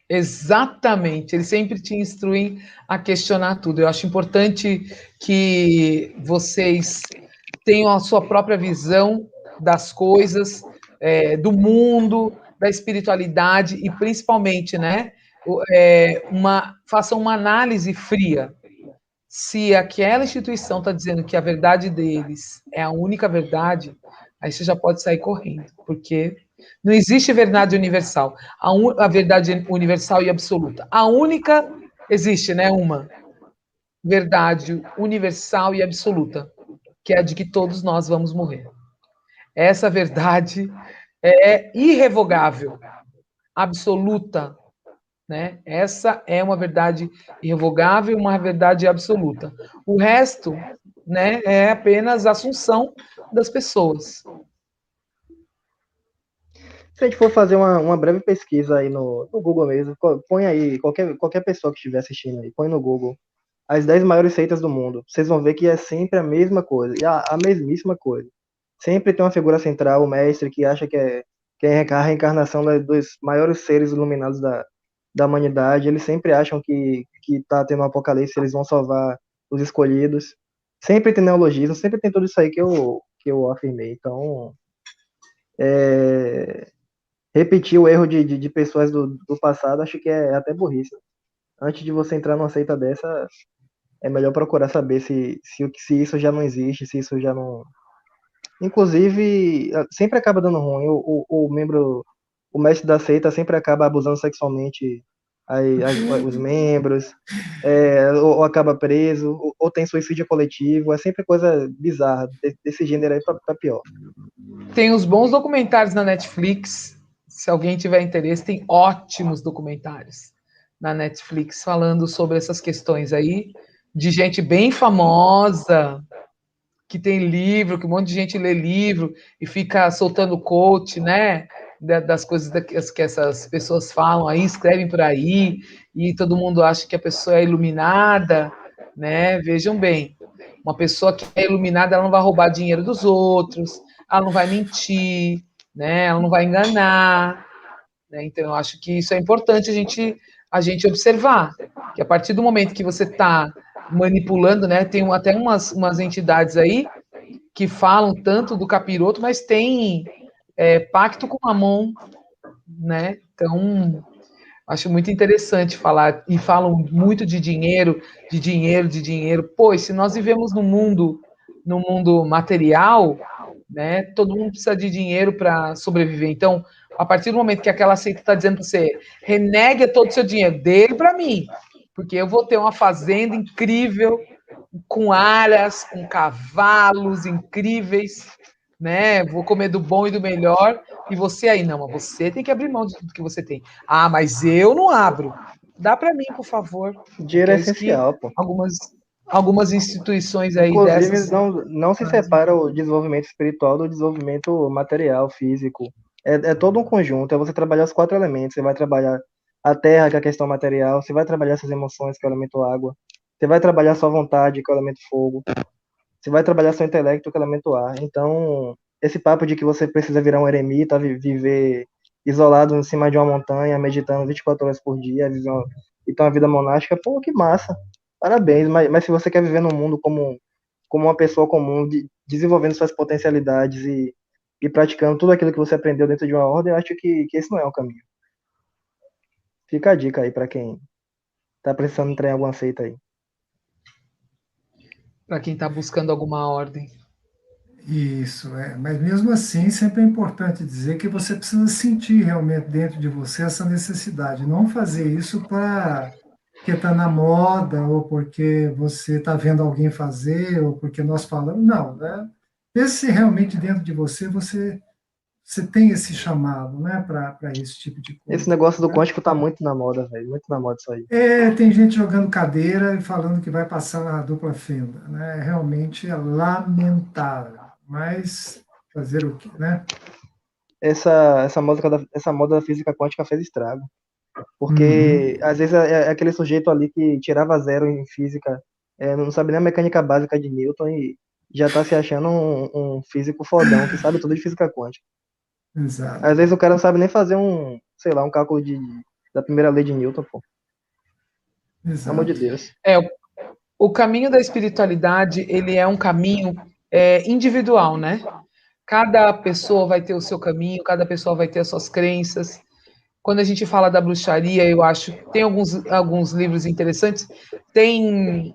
Exatamente, eles sempre te instruem a questionar tudo. Eu acho importante que vocês tenham a sua própria visão das coisas, do mundo, da espiritualidade e principalmente, né, façam uma análise fria. Se aquela instituição está dizendo que a verdade deles é a única verdade, aí você já pode sair correndo, porque não existe verdade universal. A verdade universal e absoluta. A única existe, né? Uma verdade universal e absoluta, que é a de que todos nós vamos morrer. Essa verdade é irrevogável, absoluta, né? Essa é uma verdade irrevogável, uma verdade absoluta. O resto, né, é apenas assunção das pessoas. Se a gente for fazer uma breve pesquisa aí no Google mesmo, põe aí, qualquer pessoa que estiver assistindo aí, põe no Google as 10 maiores seitas do mundo. Vocês vão ver que é sempre a mesma coisa, e a mesmíssima coisa. Sempre tem uma figura central, o mestre, que acha que é a reencarnação dos maiores seres iluminados da humanidade. Eles sempre acham que tá tendo um apocalipse, eles vão salvar os escolhidos. Sempre tem neologismo, sempre tem tudo isso aí que eu afirmei. Então, repetir o erro de pessoas do passado, acho que é até burrice. Antes de você entrar numa seita dessa, é melhor procurar saber se isso já não existe, se isso já não. Inclusive, sempre acaba dando ruim. O mestre da seita sempre acaba abusando sexualmente os membros, ou acaba preso, ou tem suicídio coletivo, é sempre coisa bizarra, desse gênero aí pra pior. Tem os bons documentários na Netflix. Se alguém tiver interesse, tem ótimos documentários na Netflix falando sobre essas questões aí, de gente bem famosa, que tem livro, que um monte de gente lê livro e fica soltando coach, né? Das coisas que essas pessoas falam aí, escrevem por aí, e todo mundo acha que a pessoa é iluminada, né? Vejam bem, uma pessoa que é iluminada, ela não vai roubar dinheiro dos outros, ela não vai mentir, né? Ela não vai enganar, né? Então, eu acho que isso é importante a gente observar, que a partir do momento que você está manipulando, né? Tem até umas entidades aí que falam tanto do capiroto, mas tem pacto com Mamon, né? Então, acho muito interessante falar, e falam muito de dinheiro, de dinheiro, de dinheiro. Pois, se nós vivemos no mundo material, né? Todo mundo precisa de dinheiro para sobreviver. Então, a partir do momento que aquela seita está dizendo para você, renegue todo o seu dinheiro, dele para mim, porque eu vou ter uma fazenda incrível, com aras, com cavalos incríveis, né? Vou comer do bom e do melhor. E você aí, não, mas você tem que abrir mão de tudo que você tem. Ah, mas eu não abro. Dá para mim, por favor. Dinheiro Que é é isso que essencial, pô. algumas instituições aí Inclusive, dessas não se fazem. separa o desenvolvimento espiritual do desenvolvimento material, físico. É todo um conjunto, é você trabalhar os 4 elementos. Você vai trabalhar a terra, que é a questão material, você vai trabalhar suas emoções, que é o elemento água, você vai trabalhar sua vontade, que é o elemento fogo, você vai trabalhar seu intelecto, que é o elemento ar. Então, esse papo de que você precisa virar um eremita, viver isolado em cima de uma montanha, meditando 24 horas por dia, e ter uma vida monástica, pô, que massa. Parabéns, mas se você quer viver num mundo como uma pessoa comum, desenvolvendo suas potencialidades e praticando tudo aquilo que você aprendeu dentro de uma ordem, eu acho que esse não é o caminho. Fica a dica aí para quem tá precisando entrar em alguma seita aí. Para quem está buscando alguma ordem. Isso, mas mesmo assim, sempre é importante dizer que você precisa sentir realmente dentro de você essa necessidade, não fazer isso para porque está na moda, ou porque você está vendo alguém fazer, ou porque nós falamos, não, né? Vê se realmente dentro de você você tem esse chamado, né, para esse tipo de Esse coisa, negócio do né? quântico tá muito na moda, velho. Muito na moda isso aí. Tem gente jogando cadeira e falando que vai passar na dupla fenda, né? Realmente é lamentável, mas fazer o quê, né? Essa moda da física quântica fez estrago. Uhum, Porque às vezes é aquele sujeito ali que tirava zero em física, não sabe nem a mecânica básica de Newton e já tá se achando um físico fodão que sabe tudo de física quântica. exato, Às vezes o cara não sabe nem fazer sei lá, um cálculo da primeira lei de Newton, pô. Pelo amor de exato. Deus. É, o caminho da espiritualidade, ele é um caminho individual, né? Cada pessoa vai ter o seu caminho, cada pessoa vai ter as suas crenças. Quando a gente fala da bruxaria, eu acho que tem alguns livros interessantes. Tem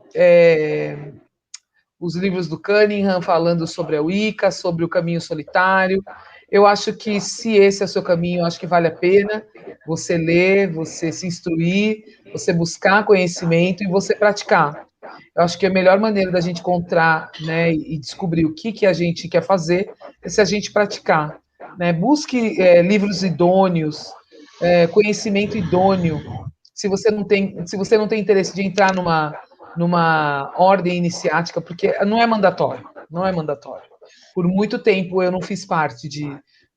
os livros do Cunningham falando sobre a Wicca, sobre o caminho solitário. Eu acho que se esse é o seu caminho, eu acho que vale a pena você ler, você se instruir, você buscar conhecimento e você praticar. Eu acho que a melhor maneira da gente encontrar, né, e descobrir o que a gente quer fazer é se a gente praticar, né? Busque livros idôneos, conhecimento idôneo. Se você não tem interesse de entrar numa ordem iniciática, porque não é mandatório, não é mandatório. Por muito tempo eu não fiz parte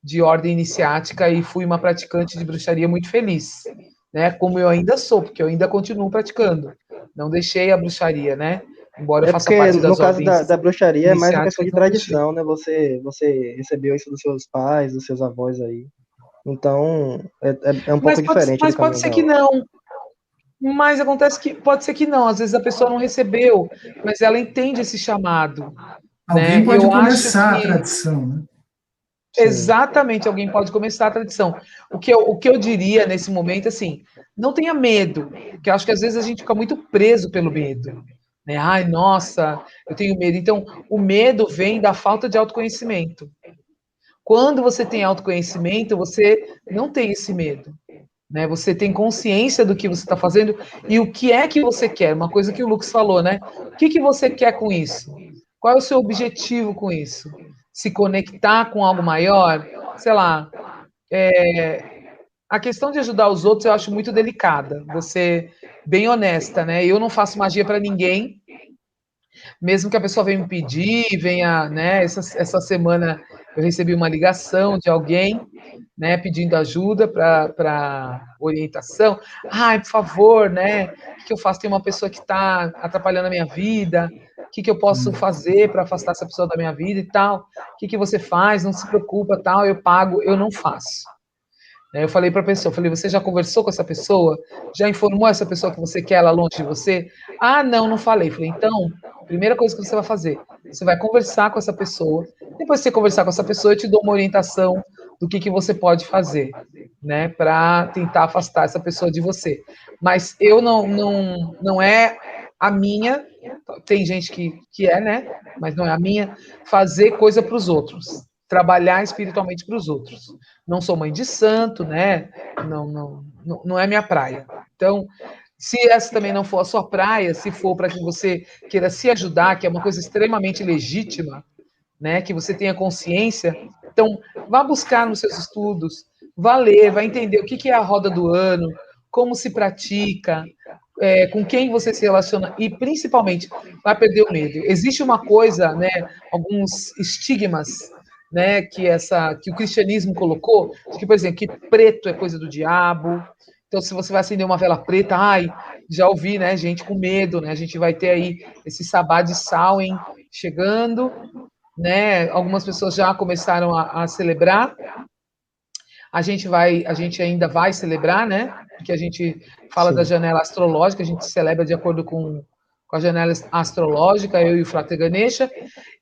de ordem iniciática e fui uma praticante de bruxaria muito feliz, né? Como eu ainda sou, porque eu ainda continuo praticando. Não deixei a bruxaria, né? Embora eu É faça porque parte no das caso ordens da bruxaria é mais uma questão iniciáticas, de não deixei. tradição, né? Você recebeu isso dos seus pais, dos seus avós aí. Então, é um pouco diferente do Mas pode caminho ser da que ordem. não. Mas acontece que pode ser que não. Às vezes a pessoa não recebeu, mas ela entende esse chamado, Alguém né? pode Eu acho começar a que tradição, né? Sim. exatamente alguém pode começar a tradição. O que eu diria nesse momento, assim, não tenha medo, porque eu acho que às vezes a gente fica muito preso pelo medo. Né? Ai, nossa, eu tenho medo. Então, o medo vem da falta de autoconhecimento. Quando você tem autoconhecimento, você não tem esse medo. né? Você tem consciência do que você está fazendo e o que é que você quer. Uma coisa que o Lucas falou, né? O que você quer com isso? Qual é o seu objetivo com isso? Se conectar com algo maior? Sei lá. A questão de ajudar os outros eu acho muito delicada. Você bem honesta, né? Eu não faço magia para ninguém, mesmo que a pessoa venha me pedir, venha, né? Essa semana eu recebi uma ligação de alguém, né, pedindo ajuda para orientação. Ai, por favor, né? O que eu faço? Tem uma pessoa que está atrapalhando a minha vida. O que eu posso fazer para afastar essa pessoa da minha vida e tal? O que você faz? Não se preocupa, tal. Eu pago, eu não faço. Eu falei para a pessoa, falei, você já conversou com essa pessoa? Já informou essa pessoa que você quer ela longe de você? Ah, não, não falei. Falei, então, primeira coisa que você vai fazer, você vai conversar com essa pessoa. Depois que você conversar com essa pessoa, eu te dou uma orientação do que você pode fazer, né, para tentar afastar essa pessoa de você. Mas eu não é a minha, tem gente que é, né, mas não é a minha, fazer coisa para os outros, trabalhar espiritualmente para os outros. Não sou mãe de santo, né? Não é minha praia. Então, se essa também não for a sua praia, se for para que você queira se ajudar, que é uma coisa extremamente legítima, né? Que você tenha consciência, então vá buscar nos seus estudos, vá ler, vá entender o que é a roda do ano, como se pratica, com quem você se relaciona e principalmente vai perder o medo. Existe uma coisa, né? Alguns estigmas, né, que o cristianismo colocou, de que, por exemplo, que preto é coisa do diabo. Então, se você vai acender uma vela preta, ai, já ouvi, né, gente com medo, né? A gente vai ter aí esse sabá de Samhain chegando, né? Algumas pessoas já começaram a celebrar. A gente ainda vai celebrar, né? Porque a gente fala Sim. da janela astrológica, a gente celebra de acordo com a janela astrológica, eu e o Frate Ganesha.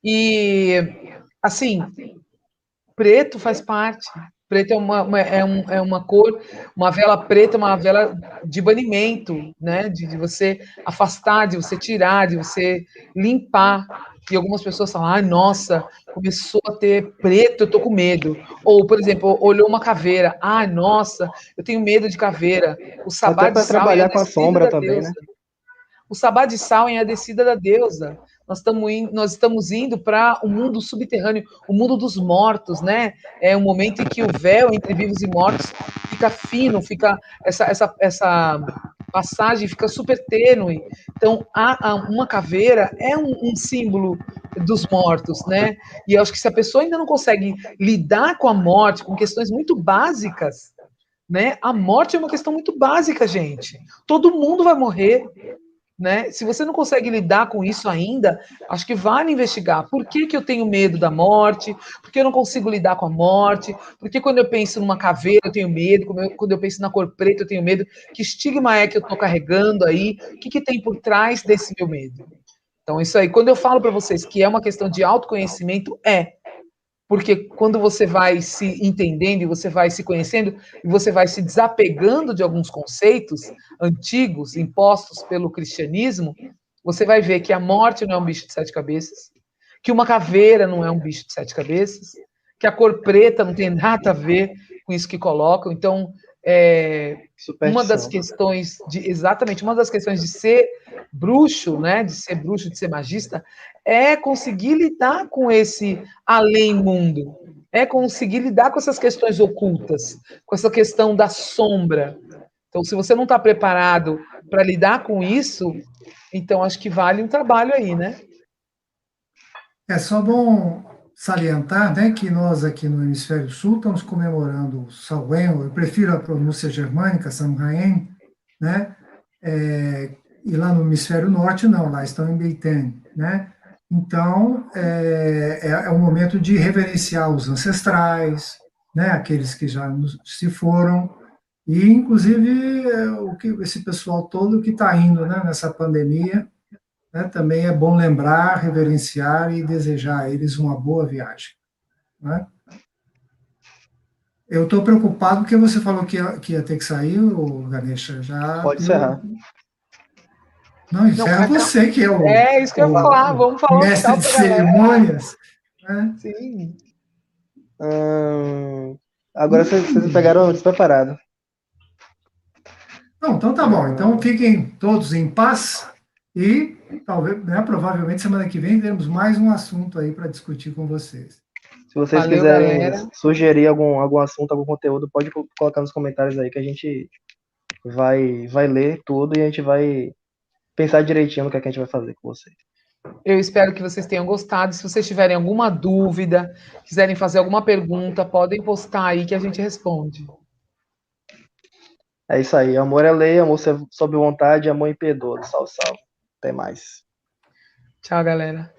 E, assim, preto faz parte. Preto é uma cor, uma vela preta, uma vela de banimento, né? De você afastar, de você tirar, de você limpar. E algumas pessoas falam, ai, nossa, começou a ter preto, eu tô com medo. Ou, por exemplo, olhou uma caveira, ai, nossa, eu tenho medo de caveira. O sabá Até de para sal é a trabalhar com a descida sombra da também, deusa. né? O sabá de Samhain é a descida da deusa. Nós estamos indo para o mundo subterrâneo, o mundo dos mortos, né? É um momento em que o véu entre vivos e mortos fica fino, fica essa passagem fica super tênue. Então, uma caveira é um símbolo dos mortos, né? E eu acho que se a pessoa ainda não consegue lidar com a morte, com questões muito básicas, né? A morte é uma questão muito básica, gente. Todo mundo vai morrer, né? Se você não consegue lidar com isso ainda, acho que vale investigar. Por que eu tenho medo da morte? Por que eu não consigo lidar com a morte? Por que quando eu penso numa caveira eu tenho medo? Quando eu penso na cor preta eu tenho medo? Que estigma é que eu estou carregando aí? O que tem por trás desse meu medo? Então, isso aí, quando eu falo para vocês que é uma questão de autoconhecimento, porque quando você vai se entendendo e você vai se conhecendo e você vai se desapegando de alguns conceitos antigos impostos pelo cristianismo, você vai ver que a morte não é um bicho de sete cabeças, que uma caveira não é um bicho de sete cabeças, que a cor preta não tem nada a ver com isso que colocam. Então, uma das Superstição. questões exatamente, uma das questões de ser bruxo, né, de ser bruxo, de ser magista, é conseguir lidar com esse além-mundo, é conseguir lidar com essas questões ocultas, com essa questão da sombra. Então, se você não está preparado para lidar com isso, então acho que vale um trabalho aí, né? É só bom salientar, né, que nós aqui no Hemisfério Sul estamos comemorando o Samhain, eu prefiro a pronúncia germânica, Samhain, né, e lá no Hemisfério Norte não, lá estão em Beltane, né. Então, é um momento de reverenciar os ancestrais, né, aqueles que já se foram, e inclusive esse pessoal todo que está indo, né, nessa pandemia, né, também é bom lembrar, reverenciar e desejar a eles uma boa viagem. Né? Eu estou preocupado porque você falou que ia ter que sair, o Ganesha, já Pode encerrar. Não, Não, encerra você, que é isso que eu ia falar. o Vamos falar um mestre tchau de pra galera. cerimônias. Né? Sim. Agora vocês me pegaram despreparado. Não, então tá bom. Então fiquem todos em paz e talvez, né, provavelmente semana que vem teremos mais um assunto aí para discutir com vocês. Se vocês Valeu, quiserem galera. sugerir algum assunto, algum conteúdo, pode colocar nos comentários aí que a gente vai ler tudo e a gente vai pensar direitinho no que a gente vai fazer com vocês. Eu espero que vocês tenham gostado. Se vocês tiverem alguma dúvida, quiserem fazer alguma pergunta, podem postar aí que a gente responde. É isso aí. Amor é lei, amor sob vontade, amor impiedoso. Salve, salve. Até mais. Tchau, galera.